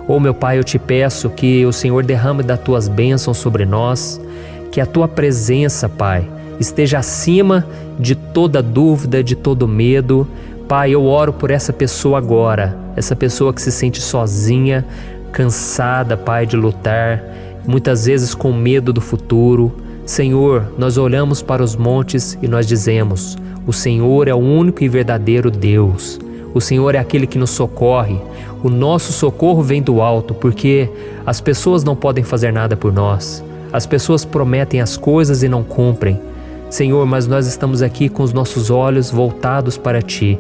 Oh, meu Pai, eu te peço que o Senhor derrame das Tuas bênçãos sobre nós, que a Tua presença, Pai, esteja acima de toda dúvida, de todo medo. Pai, eu oro por essa pessoa agora, essa pessoa que se sente sozinha, cansada, Pai, de lutar, muitas vezes com medo do futuro. Senhor, nós olhamos para os montes e nós dizemos: o Senhor é o único e verdadeiro Deus. O Senhor é aquele que nos socorre. O nosso socorro vem do alto, porque as pessoas não podem fazer nada por nós. As pessoas prometem as coisas e não cumprem. Senhor, mas nós estamos aqui com os nossos olhos voltados para Ti.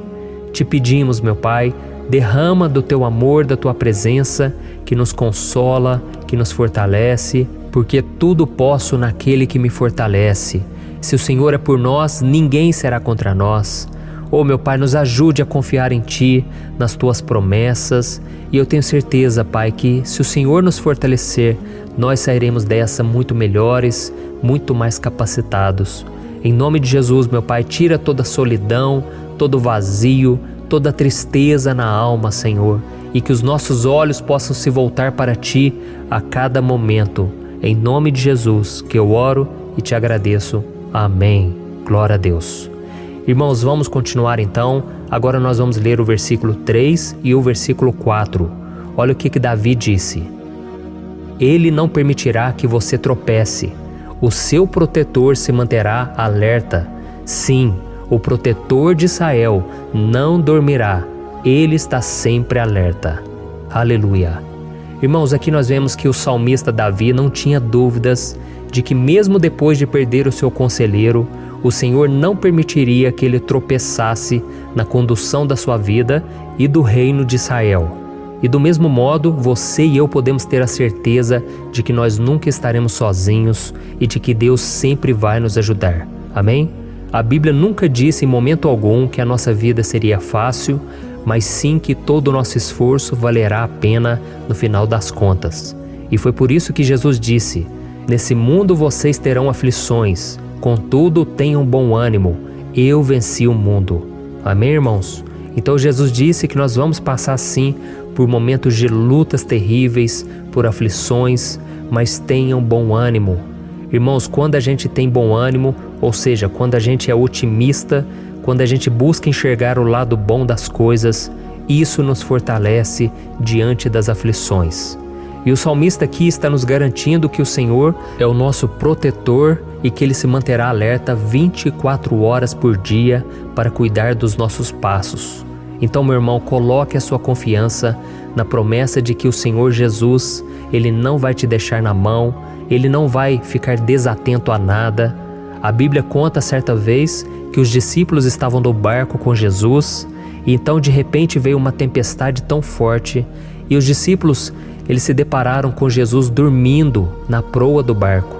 Te pedimos, meu Pai, derrama do Teu amor, da Tua presença, que nos consola, que nos fortalece, porque tudo posso naquele que me fortalece. Se o Senhor é por nós, ninguém será contra nós. Oh, meu Pai, nos ajude a confiar em Ti, nas Tuas promessas, e eu tenho certeza, Pai, que se o Senhor nos fortalecer, nós sairemos dessa muito melhores, muito mais capacitados. Em nome de Jesus, meu Pai, tira toda a solidão, todo o vazio, toda a tristeza na alma, Senhor, e que os nossos olhos possam se voltar para Ti a cada momento. Em nome de Jesus que eu oro e te agradeço. Amém. Glória a Deus. Irmãos, vamos continuar então. Agora nós vamos ler o versículo 3 e o versículo 4. Olha o que Davi disse. Ele não permitirá que você tropece. O seu protetor se manterá alerta. Sim, o protetor de Israel não dormirá. Ele está sempre alerta. Aleluia. Irmãos, aqui nós vemos que o salmista Davi não tinha dúvidas de que mesmo depois de perder o seu conselheiro, o Senhor não permitiria que ele tropeçasse na condução da sua vida e do reino de Israel. E do mesmo modo, você e eu podemos ter a certeza de que nós nunca estaremos sozinhos e de que Deus sempre vai nos ajudar. Amém? A Bíblia nunca disse em momento algum que a nossa vida seria fácil, mas sim que todo o nosso esforço valerá a pena no final das contas. E foi por isso que Jesus disse: nesse mundo vocês terão aflições, contudo tenham bom ânimo, eu venci o mundo. Amém, irmãos? Então Jesus disse que nós vamos passar sim por momentos de lutas terríveis, por aflições, mas tenham bom ânimo. Irmãos, quando a gente tem bom ânimo, ou seja, quando a gente é otimista, quando a gente busca enxergar o lado bom das coisas, isso nos fortalece diante das aflições. E o salmista aqui está nos garantindo que o Senhor é o nosso protetor e que Ele se manterá alerta 24 horas por dia para cuidar dos nossos passos. Então, meu irmão, coloque a sua confiança na promessa de que o Senhor Jesus, Ele não vai te deixar na mão, Ele não vai ficar desatento a nada. A Bíblia conta certa vez que os discípulos estavam no barco com Jesus E então de repente veio uma tempestade tão forte e os discípulos, eles se depararam com Jesus dormindo na proa do barco.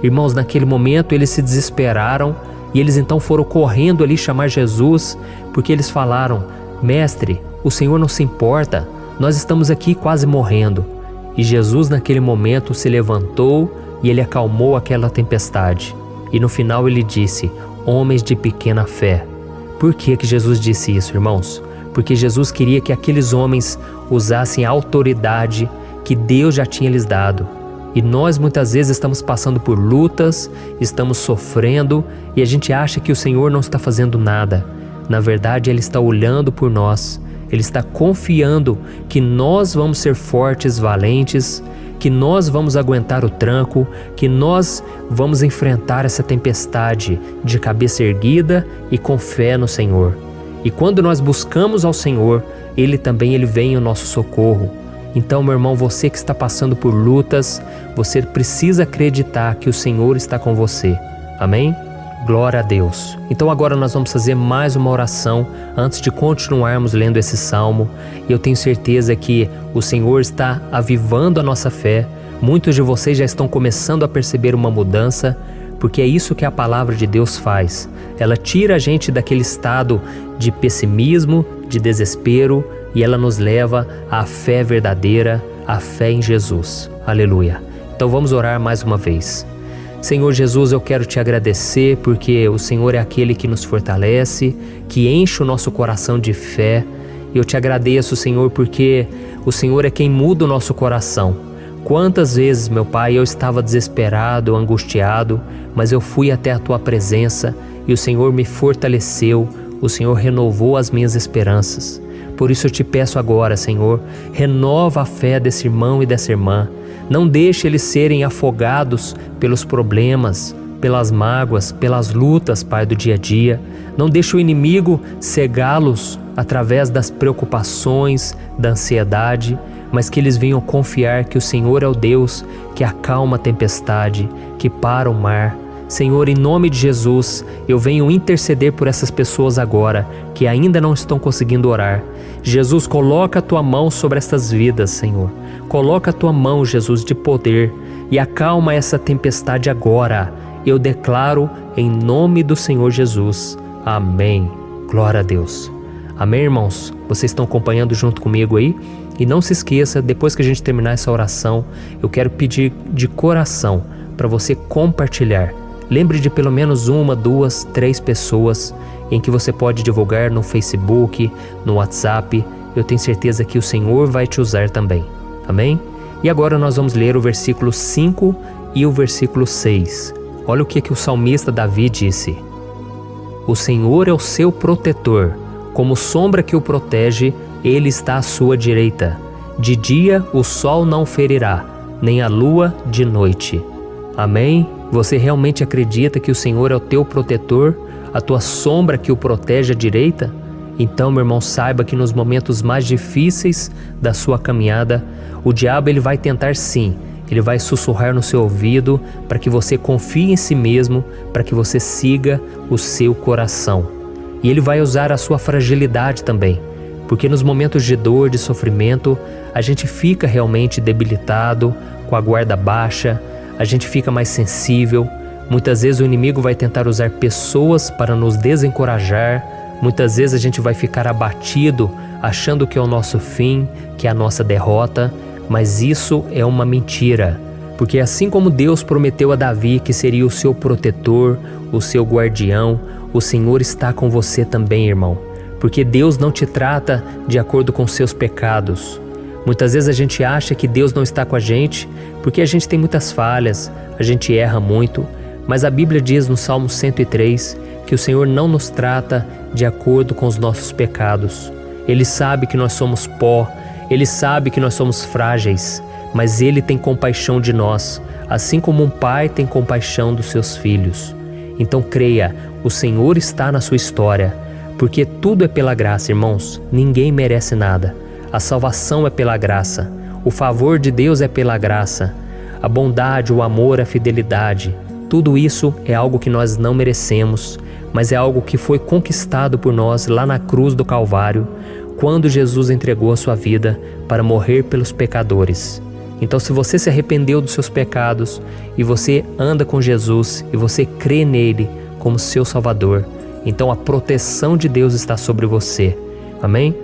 Irmãos, naquele momento eles se desesperaram e eles então foram correndo ali chamar Jesus, porque eles falaram: Mestre, o Senhor não se importa, nós estamos aqui quase morrendo. E Jesus naquele momento se levantou e ele acalmou aquela tempestade. E no final ele disse: homens de pequena fé. Por que Jesus disse isso, irmãos? Porque Jesus queria que aqueles homens usassem a autoridade que Deus já tinha lhes dado. E nós muitas vezes estamos passando por lutas, estamos sofrendo e a gente acha que o Senhor não está fazendo nada. Na verdade, Ele está olhando por nós, Ele está confiando que nós vamos ser fortes, valentes, que nós vamos aguentar o tranco, que nós vamos enfrentar essa tempestade de cabeça erguida e com fé no Senhor. E quando nós buscamos ao Senhor, Ele vem em nosso socorro. Então, meu irmão, você que está passando por lutas, você precisa acreditar que o Senhor está com você. Amém? Glória a Deus. Então agora nós vamos fazer mais uma oração antes de continuarmos lendo esse salmo. E eu tenho certeza que o Senhor está avivando a nossa fé. Muitos de vocês já estão começando a perceber uma mudança, porque é isso que a palavra de Deus faz. Ela tira a gente daquele estado de pessimismo, de desespero, e ela nos leva à fé verdadeira, à fé em Jesus. Aleluia. Então vamos orar mais uma vez. Senhor Jesus, eu quero te agradecer porque o Senhor é aquele que nos fortalece, que enche o nosso coração de fé. Eu te agradeço, Senhor, porque o Senhor é quem muda o nosso coração. Quantas vezes, meu Pai, eu estava desesperado, angustiado, mas eu fui até a Tua presença e o Senhor me fortaleceu, o Senhor renovou as minhas esperanças. Por isso eu te peço agora, Senhor, renova a fé desse irmão e dessa irmã. Não deixe eles serem afogados pelos problemas, pelas mágoas, pelas lutas, Pai, do dia a dia. Não deixe o inimigo cegá-los através das preocupações, da ansiedade, mas que eles venham confiar que o Senhor é o Deus que acalma a tempestade, que para o mar. Senhor, em nome de Jesus, eu venho interceder por essas pessoas agora que ainda não estão conseguindo orar. Jesus, coloca a Tua mão sobre estas vidas, Senhor. Coloca a Tua mão, Jesus, de poder e acalma essa tempestade agora. Eu declaro em nome do Senhor Jesus. Amém. Glória a Deus. Amém, irmãos? Vocês estão acompanhando junto comigo aí? E não se esqueça, depois que a gente terminar essa oração, eu quero pedir de coração para você compartilhar. Lembre de pelo menos 1, 2, 3 pessoas em que você pode divulgar no Facebook, no WhatsApp. Eu tenho certeza que o Senhor vai te usar também. Amém? E agora nós vamos ler o versículo 5 e o versículo 6. Olha o que o salmista Davi disse. O Senhor é o seu protetor, como sombra que o protege, Ele está à sua direita. De dia o sol não ferirá, nem a lua de noite. Amém? Você realmente acredita que o Senhor é o teu protetor, a tua sombra que o protege à direita? Então, meu irmão, saiba que nos momentos mais difíceis da sua caminhada, o diabo ele vai tentar sim, ele vai sussurrar no seu ouvido para que você confie em si mesmo, para que você siga o seu coração. E ele vai usar a sua fragilidade também, porque nos momentos de dor, de sofrimento, a gente fica realmente debilitado, com a guarda baixa, a gente fica mais sensível. Muitas vezes o inimigo vai tentar usar pessoas para nos desencorajar. Muitas vezes a gente vai ficar abatido, achando que é o nosso fim, que é a nossa derrota. Mas isso é uma mentira. Porque assim como Deus prometeu a Davi que seria o seu protetor, o seu guardião, o Senhor está com você também, irmão. Porque Deus não te trata de acordo com seus pecados. Muitas vezes a gente acha que Deus não está com a gente porque a gente tem muitas falhas, a gente erra muito, mas a Bíblia diz no Salmo 103 que o Senhor não nos trata de acordo com os nossos pecados. Ele sabe que nós somos pó, Ele sabe que nós somos frágeis, mas Ele tem compaixão de nós, assim como um pai tem compaixão dos seus filhos. Então creia, o Senhor está na sua história, porque tudo é pela graça, irmãos, ninguém merece nada. A salvação é pela graça, o favor de Deus é pela graça, a bondade, o amor, a fidelidade, tudo isso é algo que nós não merecemos, mas é algo que foi conquistado por nós lá na cruz do Calvário, quando Jesus entregou a sua vida para morrer pelos pecadores. Então, se você se arrependeu dos seus pecados e você anda com Jesus e você crê nele como seu Salvador, então a proteção de Deus está sobre você. Amém?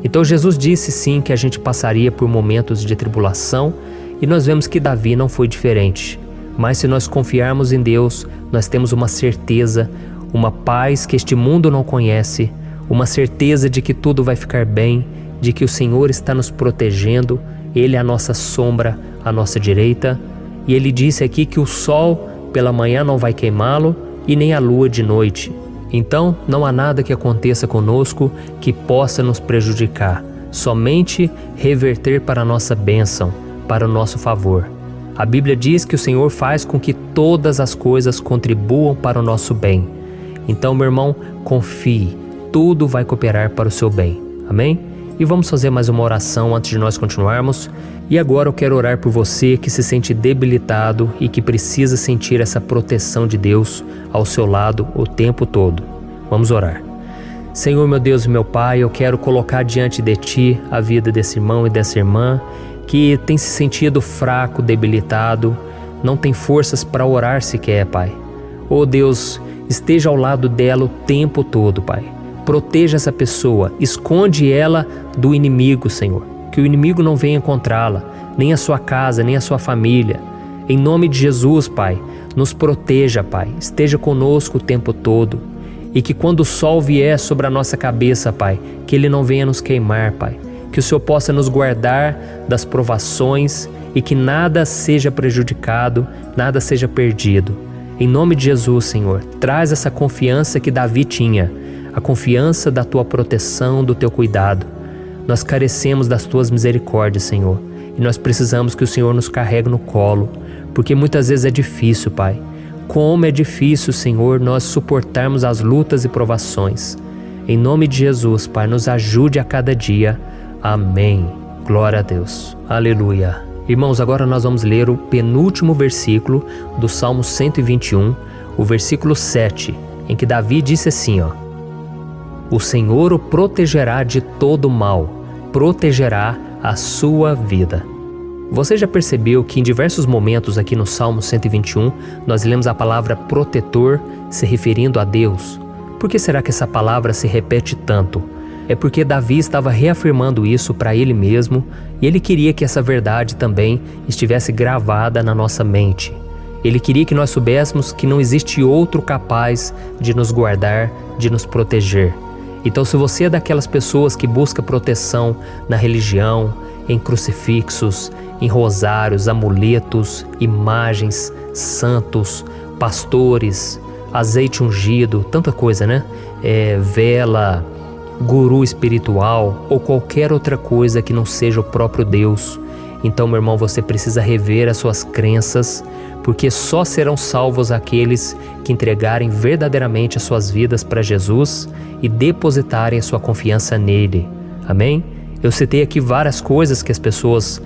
Então Jesus disse sim que a gente passaria por momentos de tribulação e nós vemos que Davi não foi diferente. Mas se nós confiarmos em Deus, nós temos uma certeza, uma paz que este mundo não conhece, uma certeza de que tudo vai ficar bem, de que o Senhor está nos protegendo, Ele é a nossa sombra, à nossa direita. E Ele disse aqui que o sol pela manhã não vai queimá-lo e nem a lua de noite. Então não há nada que aconteça conosco que possa nos prejudicar, somente reverter para a nossa bênção, para o nosso favor. A Bíblia diz que o Senhor faz com que todas as coisas contribuam para o nosso bem. Então, meu irmão, confie, tudo vai cooperar para o seu bem. Amém? E vamos fazer mais uma oração antes de nós continuarmos. E agora eu quero orar por você que se sente debilitado e que precisa sentir essa proteção de Deus ao seu lado o tempo todo. Vamos orar. Senhor, meu Deus e meu Pai, eu quero colocar diante de Ti a vida desse irmão e dessa irmã que tem se sentido fraco, debilitado, não tem forças para orar sequer, Pai. Oh Deus, esteja ao lado dela o tempo todo, Pai. Proteja essa pessoa, esconde ela do inimigo, Senhor. Que o inimigo não venha encontrá-la, nem a sua casa, nem a sua família. Em nome de Jesus, Pai, nos proteja, Pai. Esteja conosco o tempo todo. E que quando o sol vier sobre a nossa cabeça, Pai, que ele não venha nos queimar, Pai. Que o Senhor possa nos guardar das provações e que nada seja prejudicado, nada seja perdido. Em nome de Jesus, Senhor, traz essa confiança que Davi tinha, a confiança da Tua proteção, do Teu cuidado. Nós carecemos das Tuas misericórdias, Senhor, e nós precisamos que o Senhor nos carregue no colo, porque muitas vezes é difícil, Pai. Como é difícil, Senhor, nós suportarmos as lutas e provações. Em nome de Jesus, Pai, nos ajude a cada dia. Amém. Glória a Deus. Aleluia. Irmãos, agora nós vamos ler o penúltimo versículo do Salmo 121, o versículo 7, em que Davi disse assim, O Senhor o protegerá de todo mal, protegerá a sua vida. Você já percebeu que em diversos momentos aqui no Salmo 121, nós lemos a palavra protetor se referindo a Deus? Por que será que essa palavra se repete tanto? É porque Davi estava reafirmando isso para ele mesmo e ele queria que essa verdade também estivesse gravada na nossa mente. Ele queria que nós soubéssemos que não existe outro capaz de nos guardar, de nos proteger. Então, se você é daquelas pessoas que busca proteção na religião, em crucifixos, em rosários, amuletos, imagens, santos, pastores, azeite ungido, tanta coisa, né? Vela, guru espiritual ou qualquer outra coisa que não seja o próprio Deus. Então, meu irmão, você precisa rever as suas crenças, porque só serão salvos aqueles que entregarem verdadeiramente as suas vidas para Jesus e depositarem a sua confiança nele. Amém? Eu citei aqui várias coisas que as pessoas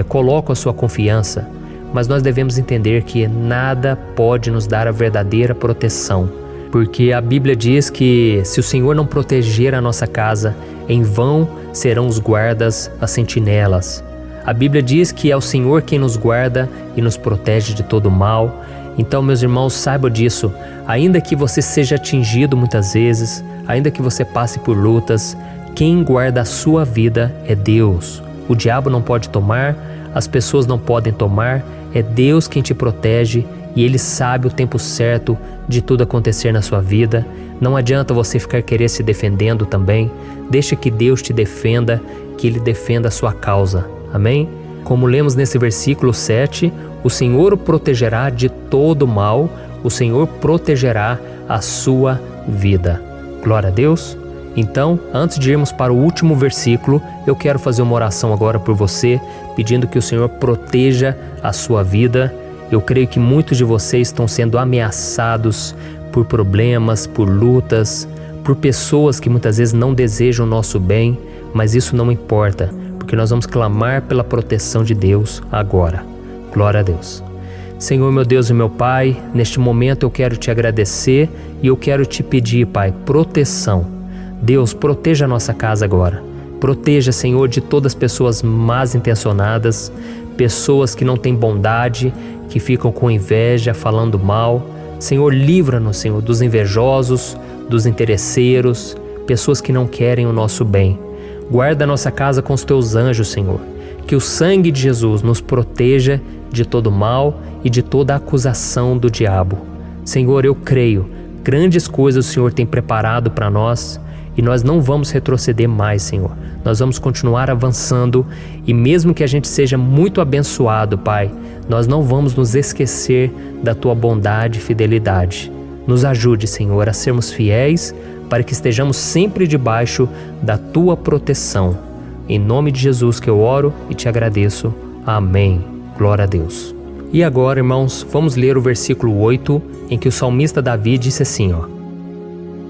colocam a sua confiança, mas nós devemos entender que nada pode nos dar a verdadeira proteção, porque a Bíblia diz que se o Senhor não proteger a nossa casa, em vão serão os guardas, as sentinelas. A Bíblia diz que é o Senhor quem nos guarda e nos protege de todo mal. Então, meus irmãos, saibam disso. Ainda que você seja atingido muitas vezes, ainda que você passe por lutas, quem guarda a sua vida é Deus. O diabo não pode tomar, as pessoas não podem tomar, é Deus quem te protege e Ele sabe o tempo certo de tudo acontecer na sua vida. Não adianta você ficar querer se defendendo também. Deixa que Deus te defenda, que Ele defenda a sua causa. Amém? Como lemos nesse versículo 7, o Senhor o protegerá de todo mal, o Senhor protegerá a sua vida. Glória a Deus. Então, antes de irmos para o último versículo, eu quero fazer uma oração agora por você, pedindo que o Senhor proteja a sua vida. Eu creio que muitos de vocês estão sendo ameaçados por problemas, por lutas, por pessoas que muitas vezes não desejam o nosso bem, mas isso não importa, porque nós vamos clamar pela proteção de Deus agora. Glória a Deus. Senhor, meu Deus e meu Pai, neste momento eu quero te agradecer e eu quero te pedir, Pai, proteção. Deus, proteja a nossa casa agora. Proteja, Senhor, de todas as pessoas más intencionadas, pessoas que não têm bondade, que ficam com inveja, falando mal. Senhor, livra-nos, Senhor, dos invejosos, dos interesseiros, pessoas que não querem o nosso bem. Guarda a nossa casa com os teus anjos, Senhor. Que o sangue de Jesus nos proteja de todo mal e de toda acusação do diabo. Senhor, eu creio, grandes coisas o Senhor tem preparado para nós e nós não vamos retroceder mais, Senhor. Nós vamos continuar avançando e mesmo que a gente seja muito abençoado, Pai, nós não vamos nos esquecer da Tua bondade e fidelidade. Nos ajude, Senhor, a sermos fiéis para que estejamos sempre debaixo da Tua proteção. Em nome de Jesus que eu oro e te agradeço. Amém. Glória a Deus. E agora, irmãos, vamos ler o versículo 8, em que o salmista Davi disse assim, ó: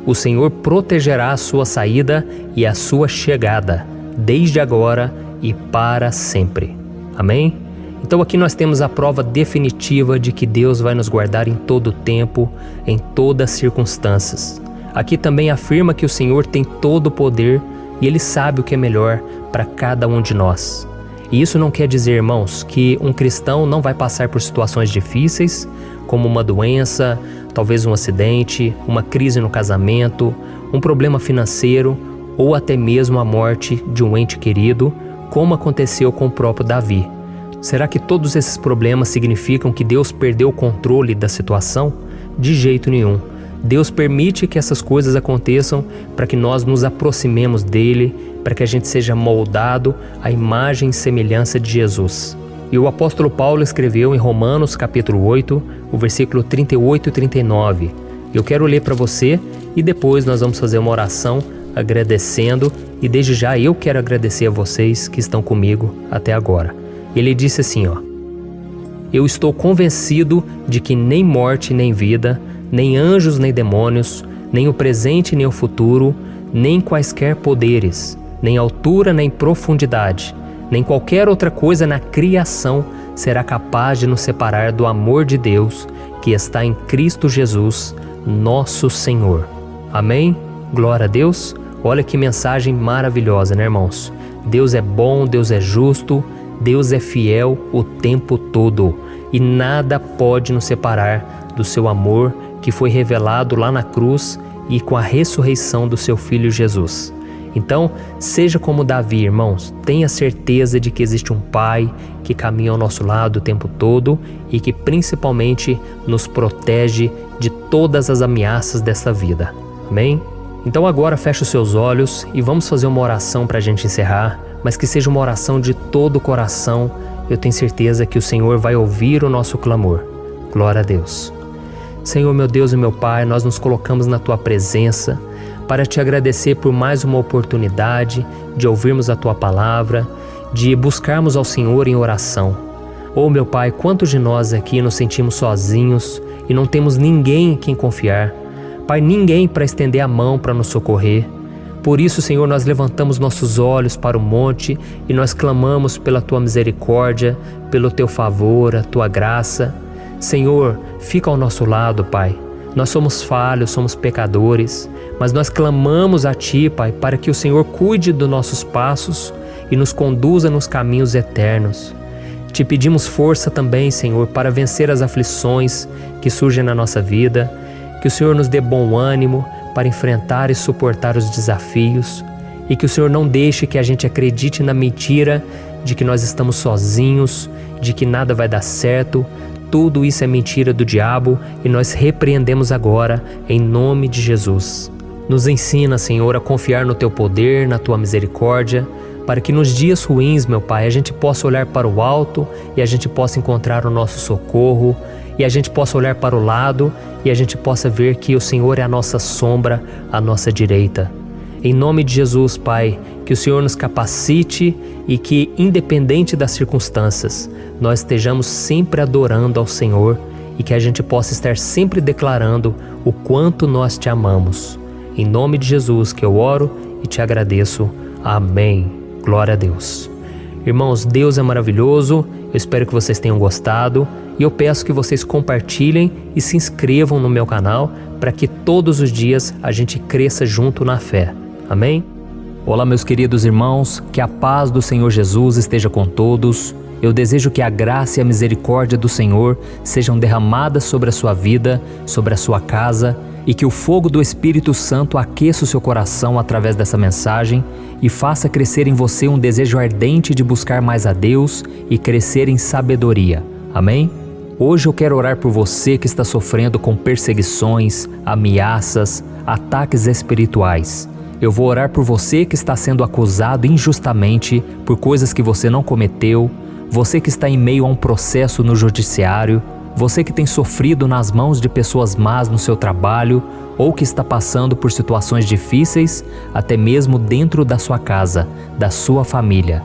O Senhor protegerá a sua saída e a sua chegada, desde agora e para sempre. Amém? Então aqui nós temos a prova definitiva de que Deus vai nos guardar em todo o tempo, em todas as circunstâncias. Aqui também afirma que o Senhor tem todo o poder e Ele sabe o que é melhor para cada um de nós. E isso não quer dizer, irmãos, que um cristão não vai passar por situações difíceis, como uma doença, talvez um acidente, uma crise no casamento, um problema financeiro ou até mesmo a morte de um ente querido, como aconteceu com o próprio Davi. Será que todos esses problemas significam que Deus perdeu o controle da situação? De jeito nenhum. Deus permite que essas coisas aconteçam para que nós nos aproximemos dele, para que a gente seja moldado à imagem e semelhança de Jesus. E o apóstolo Paulo escreveu em Romanos capítulo 8, o versículo 38 e 39. Eu quero ler para você e depois nós vamos fazer uma oração agradecendo, e desde já eu quero agradecer a vocês que estão comigo até agora. Ele disse assim, ó: Eu estou convencido de que nem morte nem vida, nem anjos nem demônios, nem o presente nem o futuro, nem quaisquer poderes, nem altura nem profundidade, nem qualquer outra coisa na criação será capaz de nos separar do amor de Deus que está em Cristo Jesus, nosso Senhor. Amém? Glória a Deus. Olha que mensagem maravilhosa, né, irmãos? Deus é bom, Deus é justo, Deus é fiel o tempo todo e nada pode nos separar do seu amor que foi revelado lá na cruz e com a ressurreição do seu Filho Jesus. Então, seja como Davi, irmãos, tenha certeza de que existe um Pai que caminha ao nosso lado o tempo todo e que principalmente nos protege de todas as ameaças dessa vida. Amém? Então agora feche os seus olhos e vamos fazer uma oração para a gente encerrar, mas que seja uma oração de todo o coração. Eu tenho certeza que o Senhor vai ouvir o nosso clamor. Glória a Deus. Senhor, meu Deus e meu Pai, nós nos colocamos na Tua presença para Te agradecer por mais uma oportunidade de ouvirmos a Tua palavra, de buscarmos ao Senhor em oração. Oh, meu Pai, quantos de nós aqui nos sentimos sozinhos e não temos ninguém em quem confiar. Pai, ninguém para estender a mão para nos socorrer. Por isso, Senhor, nós levantamos nossos olhos para o monte e nós clamamos pela Tua misericórdia, pelo Teu favor, a Tua graça. Senhor, fica ao nosso lado, Pai. Nós somos falhos, somos pecadores, mas nós clamamos a Ti, Pai, para que o Senhor cuide dos nossos passos e nos conduza nos caminhos eternos. Te pedimos força também, Senhor, para vencer as aflições que surgem na nossa vida, que o Senhor nos dê bom ânimo para enfrentar e suportar os desafios e que o Senhor não deixe que a gente acredite na mentira de que nós estamos sozinhos, de que nada vai dar certo. Tudo isso é mentira do diabo e nós repreendemos agora em nome de Jesus. Nos ensina, Senhor, a confiar no Teu poder, na Tua misericórdia, para que nos dias ruins, meu Pai, a gente possa olhar para o alto e a gente possa encontrar o nosso socorro, e a gente possa olhar para o lado e a gente possa ver que o Senhor é a nossa sombra, a nossa direita. Em nome de Jesus, Pai, que o Senhor nos capacite e que, independente das circunstâncias, nós estejamos sempre adorando ao Senhor e que a gente possa estar sempre declarando o quanto nós Te amamos. Em nome de Jesus que eu oro e Te agradeço. Amém. Glória a Deus. Irmãos, Deus é maravilhoso. Eu espero que vocês tenham gostado E eu peço que vocês compartilhem e se inscrevam no meu canal para que todos os dias a gente cresça junto na fé. Amém? Olá, meus queridos irmãos, que a paz do Senhor Jesus esteja com todos. Eu desejo que a graça e a misericórdia do Senhor sejam derramadas sobre a sua vida, sobre a sua casa, e que o fogo do Espírito Santo aqueça o seu coração através dessa mensagem e faça crescer em você um desejo ardente de buscar mais a Deus e crescer em sabedoria. Amém? Hoje eu quero orar por você que está sofrendo com perseguições, ameaças, ataques espirituais. Eu vou orar por você que está sendo acusado injustamente por coisas que você não cometeu, você que está em meio a um processo no judiciário, você que tem sofrido nas mãos de pessoas más no seu trabalho ou que está passando por situações difíceis, até mesmo dentro da sua casa, da sua família.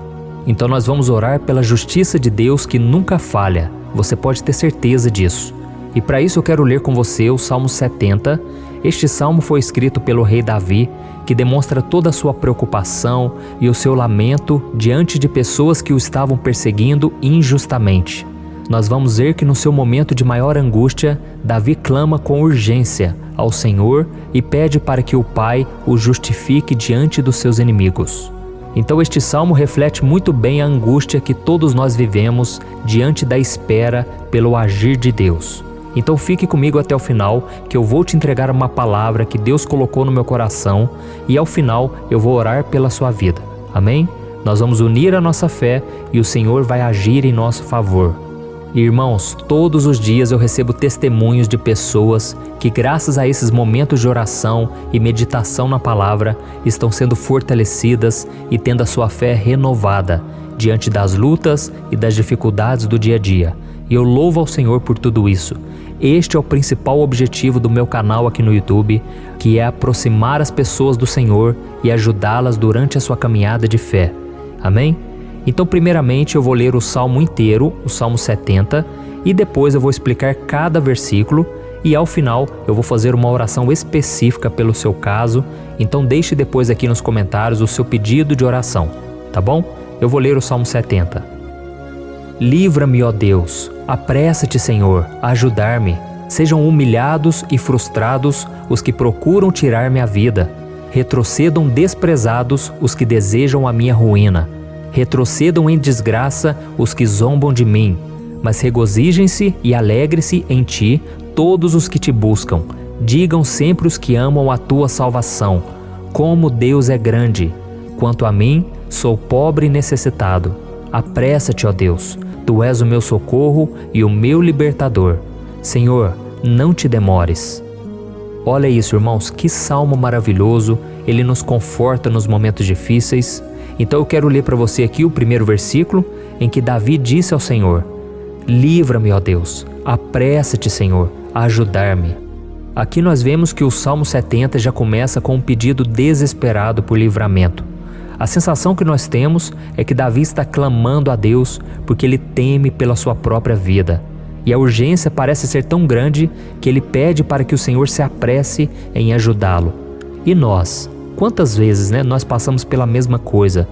Então nós vamos orar pela justiça de Deus que nunca falha, você pode ter certeza disso. E para isso eu quero ler com você o Salmo 70. Este salmo foi escrito pelo rei Davi, que demonstra toda a sua preocupação e o seu lamento diante de pessoas que o estavam perseguindo injustamente. Nós vamos ver que no seu momento de maior angústia, Davi clama com urgência ao Senhor e pede para que o Pai o justifique diante dos seus inimigos. Então este salmo reflete muito bem a angústia que todos nós vivemos diante da espera pelo agir de Deus. Então fique comigo até o final, que eu vou te entregar uma palavra que Deus colocou no meu coração e ao final eu vou orar pela sua vida. Amém? Nós vamos unir a nossa fé e o Senhor vai agir em nosso favor. Irmãos, todos os dias eu recebo testemunhos de pessoas que, graças a esses momentos de oração e meditação na palavra, estão sendo fortalecidas e tendo a sua fé renovada diante das lutas e das dificuldades do dia a dia. E eu louvo ao Senhor por tudo isso. Este é o principal objetivo do meu canal aqui no YouTube, que é aproximar as pessoas do Senhor e ajudá-las durante a sua caminhada de fé. Amém? Então, primeiramente, eu vou ler o Salmo inteiro, o Salmo 70, e depois eu vou explicar cada versículo e ao final eu vou fazer uma oração específica pelo seu caso. Então deixe depois aqui nos comentários o seu pedido de oração, tá bom? Eu vou ler o Salmo 70. Livra-me, ó Deus, apressa-te, Senhor, a ajudar-me. Sejam humilhados e frustrados os que procuram tirar-me a vida. Retrocedam desprezados os que desejam a minha ruína. Retrocedam em desgraça os que zombam de mim. Mas regozijem-se e alegre-se em ti todos os que te buscam. Digam sempre os que amam a tua salvação: como Deus é grande! Quanto a mim, sou pobre e necessitado. Apressa-te, ó Deus, tu és o meu socorro e o meu libertador. Senhor, não te demores. Olha isso, irmãos, que salmo maravilhoso, ele nos conforta nos momentos difíceis. Então eu quero ler para você aqui o primeiro versículo, em que Davi disse ao Senhor: livra-me, ó Deus, apressa-te, Senhor, a ajudar-me. Aqui nós vemos que o Salmo 70 já começa com um pedido desesperado por livramento. A sensação que nós temos é que Davi está clamando a Deus porque ele teme pela sua própria vida. E a urgência parece ser tão grande que ele pede para que o Senhor se apresse em ajudá-lo. E nós? Quantas vezes nós passamos pela mesma coisa?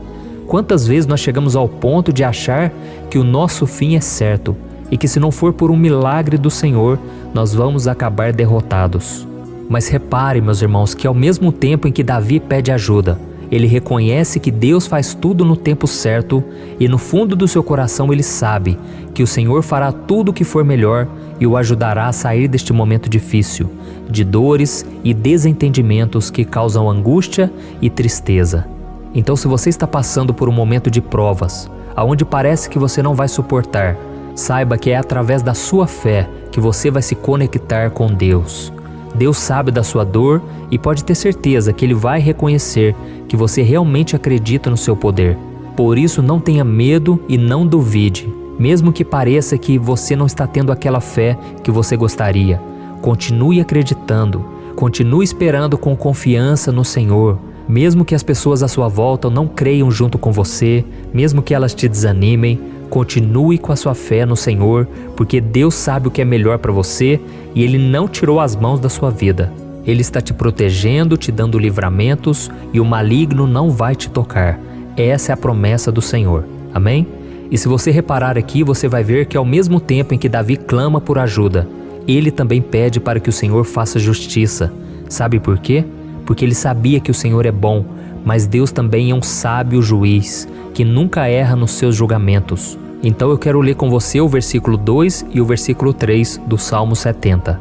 Quantas vezes nós chegamos ao ponto de achar que o nosso fim é certo e que se não for por um milagre do Senhor, nós vamos acabar derrotados? Mas repare, meus irmãos, que ao mesmo tempo em que Davi pede ajuda, ele reconhece que Deus faz tudo no tempo certo e no fundo do seu coração ele sabe que o Senhor fará tudo o que for melhor e o ajudará a sair deste momento difícil, de dores e desentendimentos que causam angústia e tristeza. Então, se você está passando por um momento de provas, aonde parece que você não vai suportar, saiba que é através da sua fé que você vai se conectar com Deus. Deus sabe da sua dor e pode ter certeza que Ele vai reconhecer que você realmente acredita no seu poder. Por isso, não tenha medo e não duvide, mesmo que pareça que você não está tendo aquela fé que você gostaria. Continue acreditando, continue esperando com confiança no Senhor, mesmo que as pessoas à sua volta não creiam junto com você, mesmo que elas te desanimem. Continue com a sua fé no Senhor, porque Deus sabe o que é melhor para você e Ele não tirou as mãos da sua vida. Ele está te protegendo, te dando livramentos e o maligno não vai te tocar. Essa é a promessa do Senhor. Amém? E se você reparar aqui, você vai ver que ao mesmo tempo em que Davi clama por ajuda, ele também pede para que o Senhor faça justiça. Sabe por quê? Porque ele sabia que o Senhor é bom, mas Deus também é um sábio juiz, que nunca erra nos seus julgamentos. Então eu quero ler com você o versículo 2 e o versículo 3 do Salmo 70.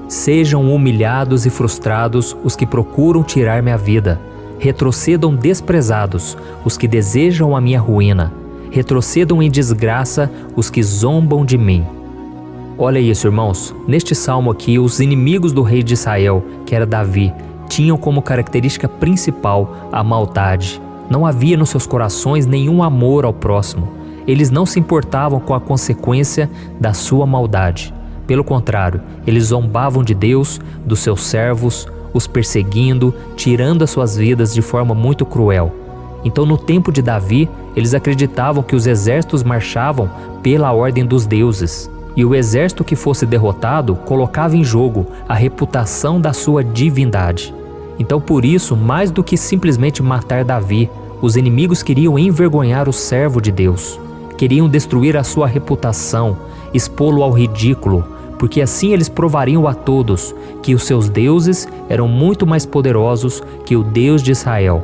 Sejam humilhados e frustrados os que procuram tirar-me a vida. Retrocedam desprezados os que desejam a minha ruína. Retrocedam em desgraça os que zombam de mim. Olha isso, irmãos. Neste salmo aqui, os inimigos do rei de Israel, que era Davi, tinham como característica principal a maldade. Não havia nos seus corações nenhum amor ao próximo. Eles não se importavam com a consequência da sua maldade. Pelo contrário, eles zombavam de Deus, dos seus servos, os perseguindo, tirando as suas vidas de forma muito cruel. Então, no tempo de Davi, eles acreditavam que os exércitos marchavam pela ordem dos deuses. E o exército que fosse derrotado colocava em jogo a reputação da sua divindade. Então, por isso, mais do que simplesmente matar Davi, os inimigos queriam envergonhar o servo de Deus. Queriam destruir a sua reputação, expô-lo ao ridículo, porque assim eles provariam a todos que os seus deuses eram muito mais poderosos que o Deus de Israel.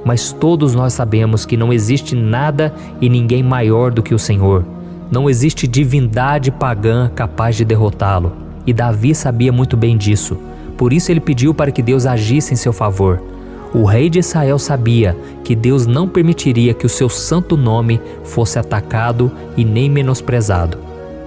Mas todos nós sabemos que não existe nada e ninguém maior do que o Senhor. Não existe divindade pagã capaz de derrotá-lo. E Davi sabia muito bem disso. Por isso ele pediu para que Deus agisse em seu favor. O rei de Israel sabia que Deus não permitiria que o seu santo nome fosse atacado e nem menosprezado.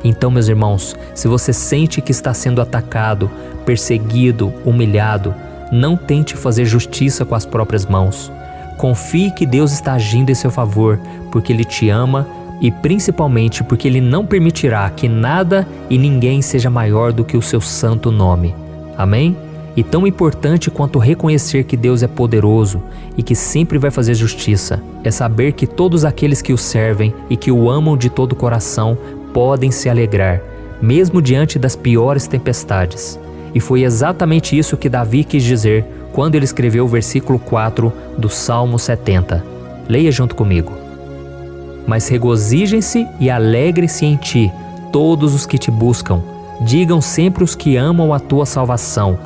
Então, meus irmãos, se você sente que está sendo atacado, perseguido, humilhado, não tente fazer justiça com as próprias mãos. Confie que Deus está agindo em seu favor, porque Ele te ama e principalmente porque Ele não permitirá que nada e ninguém seja maior do que o seu santo nome. Amém? E tão importante quanto reconhecer que Deus é poderoso e que sempre vai fazer justiça, é saber que todos aqueles que o servem e que o amam de todo o coração podem se alegrar, mesmo diante das piores tempestades. E foi exatamente isso que Davi quis dizer quando ele escreveu o versículo 4 do Salmo 70. Leia junto comigo. Mas regozijem-se e alegrem-se em ti, todos os que te buscam. Digam sempre os que amam a tua salvação,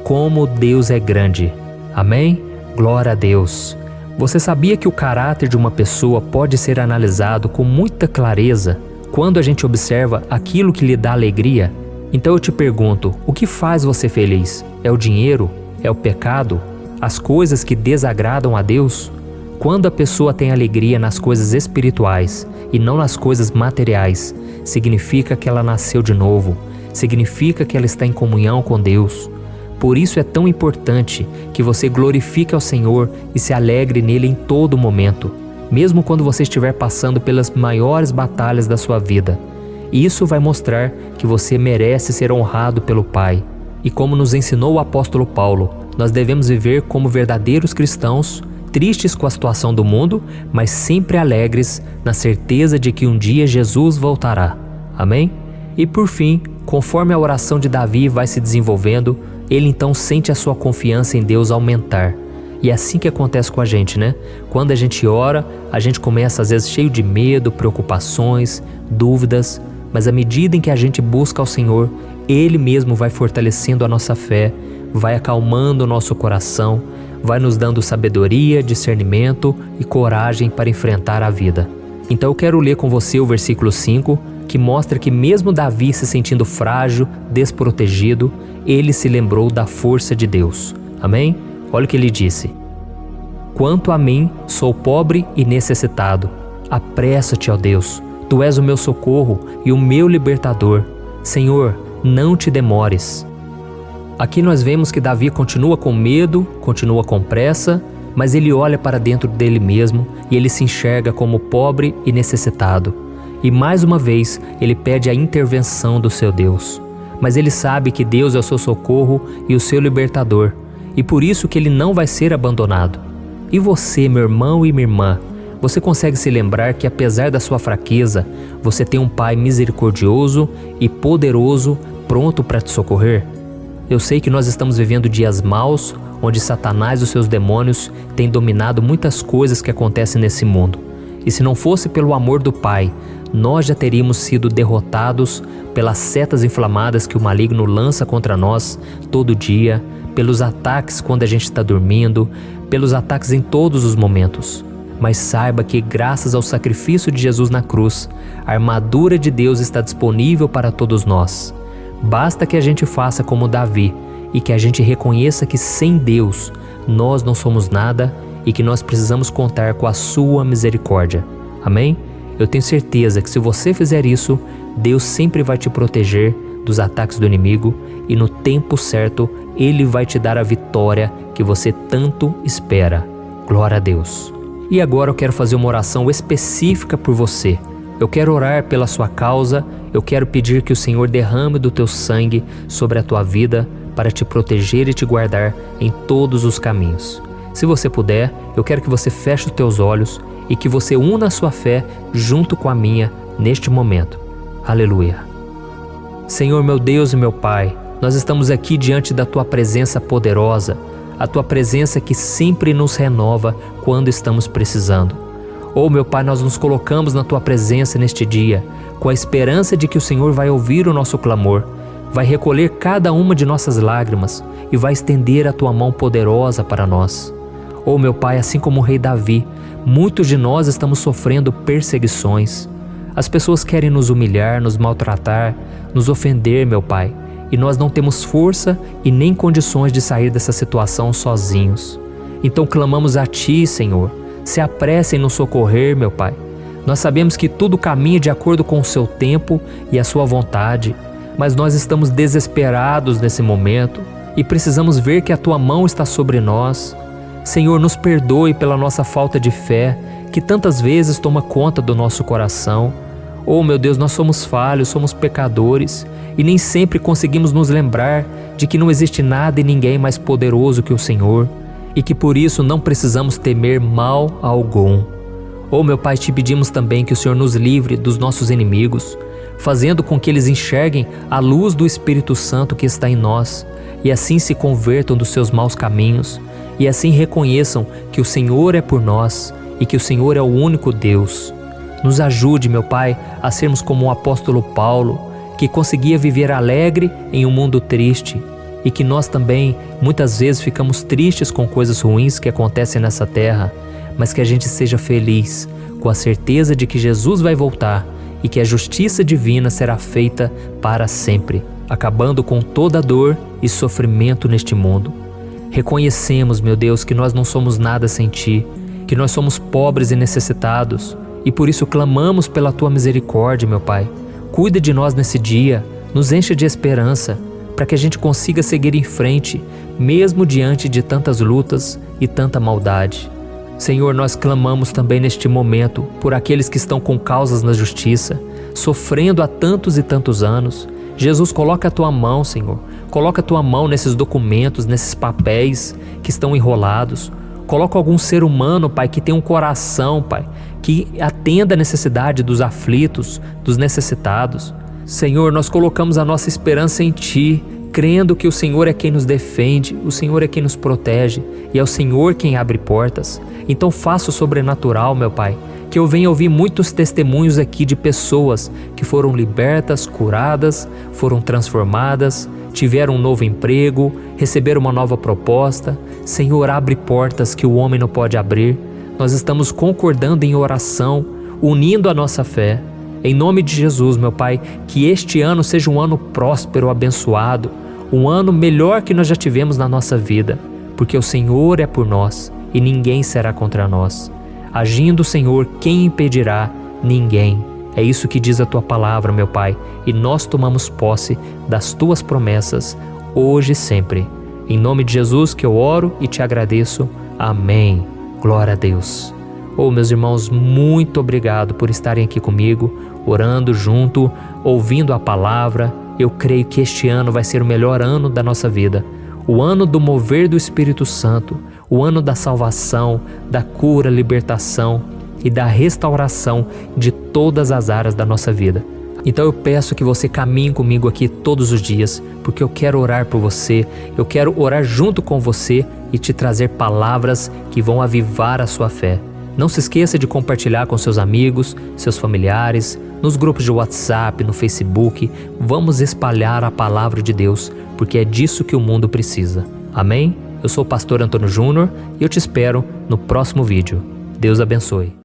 como Deus é grande. Amém? Glória a Deus. Você sabia que o caráter de uma pessoa pode ser analisado com muita clareza quando a gente observa aquilo que lhe dá alegria? Então eu te pergunto, o que faz você feliz? É o dinheiro? É o pecado? As coisas que desagradam a Deus? Quando a pessoa tem alegria nas coisas espirituais e não nas coisas materiais, significa que ela nasceu de novo, significa que ela está em comunhão com Deus. Por isso é tão importante que você glorifique ao Senhor e se alegre nele em todo momento, mesmo quando você estiver passando pelas maiores batalhas da sua vida. Isso vai mostrar que você merece ser honrado pelo Pai. E como nos ensinou o apóstolo Paulo, nós devemos viver como verdadeiros cristãos, tristes com a situação do mundo, mas sempre alegres na certeza de que um dia Jesus voltará. Amém? E por fim, conforme a oração de Davi vai se desenvolvendo, ele então sente a sua confiança em Deus aumentar. E é assim que acontece com a gente, né? Quando a gente ora, a gente começa às vezes cheio de medo, preocupações, dúvidas, mas à medida em que a gente busca ao Senhor, Ele mesmo vai fortalecendo a nossa fé, vai acalmando o nosso coração, vai nos dando sabedoria, discernimento e coragem para enfrentar a vida. Então eu quero ler com você o versículo 5, que mostra que mesmo Davi se sentindo frágil, desprotegido, ele se lembrou da força de Deus. Amém? Olha o que ele disse. Quanto a mim, sou pobre e necessitado. Apressa-te, ó Deus. Tu és o meu socorro e o meu libertador. Senhor, não te demores. Aqui nós vemos que Davi continua com medo, continua com pressa, mas ele olha para dentro dele mesmo e ele se enxerga como pobre e necessitado. E mais uma vez, ele pede a intervenção do seu Deus. Mas ele sabe que Deus é o seu socorro e o seu libertador, e por isso que ele não vai ser abandonado. E você, meu irmão e minha irmã, você consegue se lembrar que apesar da sua fraqueza, você tem um Pai misericordioso e poderoso pronto para te socorrer? Eu sei que nós estamos vivendo dias maus, onde Satanás e os seus demônios têm dominado muitas coisas que acontecem nesse mundo. E se não fosse pelo amor do Pai, nós já teríamos sido derrotados pelas setas inflamadas que o maligno lança contra nós todo dia, pelos ataques quando a gente está dormindo, pelos ataques em todos os momentos. Mas saiba que, graças ao sacrifício de Jesus na cruz, a armadura de Deus está disponível para todos nós. Basta que a gente faça como Davi e que a gente reconheça que sem Deus nós não somos nada e que nós precisamos contar com a sua misericórdia. Amém? Eu tenho certeza que se você fizer isso, Deus sempre vai te proteger dos ataques do inimigo e no tempo certo Ele vai te dar a vitória que você tanto espera. Glória a Deus. E agora eu quero fazer uma oração específica por você. Eu quero orar pela sua causa, eu quero pedir que o Senhor derrame do teu sangue sobre a tua vida para te proteger e te guardar em todos os caminhos. Se você puder, eu quero que você feche os teus olhos e que você una a sua fé junto com a minha neste momento. Aleluia. Senhor, meu Deus e meu Pai, nós estamos aqui diante da Tua presença poderosa, a Tua presença que sempre nos renova quando estamos precisando. Oh, meu Pai, nós nos colocamos na Tua presença neste dia, com a esperança de que o Senhor vai ouvir o nosso clamor, vai recolher cada uma de nossas lágrimas e vai estender a Tua mão poderosa para nós. Oh, meu Pai, assim como o rei Davi, muitos de nós estamos sofrendo perseguições. As pessoas querem nos humilhar, nos maltratar, nos ofender, meu Pai, e nós não temos força e nem condições de sair dessa situação sozinhos. Então clamamos a Ti, Senhor, se apresse em nos socorrer, meu Pai. Nós sabemos que tudo caminha de acordo com o Seu tempo e a Sua vontade, mas nós estamos desesperados nesse momento e precisamos ver que a Tua mão está sobre nós. Senhor, nos perdoe pela nossa falta de fé, que tantas vezes toma conta do nosso coração. Oh, meu Deus, nós somos falhos, somos pecadores e nem sempre conseguimos nos lembrar de que não existe nada e ninguém mais poderoso que o Senhor e que por isso não precisamos temer mal algum. Oh, meu Pai, te pedimos também que o Senhor nos livre dos nossos inimigos, fazendo com que eles enxerguem a luz do Espírito Santo que está em nós e assim se convertam dos seus maus caminhos e assim reconheçam que o Senhor é por nós e que o Senhor é o único Deus. Nos ajude, meu Pai, a sermos como o apóstolo Paulo, que conseguia viver alegre em um mundo triste e que nós também muitas vezes ficamos tristes com coisas ruins que acontecem nessa terra, mas que a gente seja feliz com a certeza de que Jesus vai voltar e que a justiça divina será feita para sempre, acabando com toda dor e sofrimento neste mundo. Reconhecemos, meu Deus, que nós não somos nada sem Ti, que nós somos pobres e necessitados, e por isso clamamos pela Tua misericórdia, meu Pai. Cuida de nós nesse dia, nos enche de esperança, para que a gente consiga seguir em frente, mesmo diante de tantas lutas e tanta maldade. Senhor, nós clamamos também neste momento por aqueles que estão com causas na justiça, sofrendo há tantos e tantos anos. Jesus, coloca a Tua mão, Senhor. Coloca a Tua mão nesses documentos, nesses papéis que estão enrolados. Coloca algum ser humano, Pai, que tem um coração, Pai, que atenda a necessidade dos aflitos, dos necessitados. Senhor, nós colocamos a nossa esperança em Ti, crendo que o Senhor é quem nos defende, o Senhor é quem nos protege e é o Senhor quem abre portas. Então faça o sobrenatural, meu Pai, que eu venha ouvir muitos testemunhos aqui de pessoas que foram libertas, curadas, foram transformadas, tiveram um novo emprego, receberam uma nova proposta. Senhor, abre portas que o homem não pode abrir. Nós estamos concordando em oração, unindo a nossa fé. Em nome de Jesus, meu Pai, que este ano seja um ano próspero, abençoado, um ano melhor que nós já tivemos na nossa vida, porque o Senhor é por nós e ninguém será contra nós. Agindo o Senhor, quem impedirá? Ninguém. É isso que diz a Tua palavra, meu Pai, e nós tomamos posse das Tuas promessas, hoje e sempre. Em nome de Jesus que eu oro e te agradeço. Amém. Glória a Deus. Oh, meus irmãos, muito obrigado por estarem aqui comigo, orando junto, ouvindo a palavra. Eu creio que este ano vai ser o melhor ano da nossa vida. O ano do mover do Espírito Santo, o ano da salvação, da cura, libertação e da restauração de todas as áreas da nossa vida. Então eu peço que você caminhe comigo aqui todos os dias, porque eu quero orar por você, eu quero orar junto com você e te trazer palavras que vão avivar a sua fé. Não se esqueça de compartilhar com seus amigos, seus familiares, nos grupos de WhatsApp, no Facebook. Vamos espalhar a palavra de Deus, porque é disso que o mundo precisa. Amém? Eu sou o pastor Antônio Júnior e eu te espero no próximo vídeo. Deus abençoe.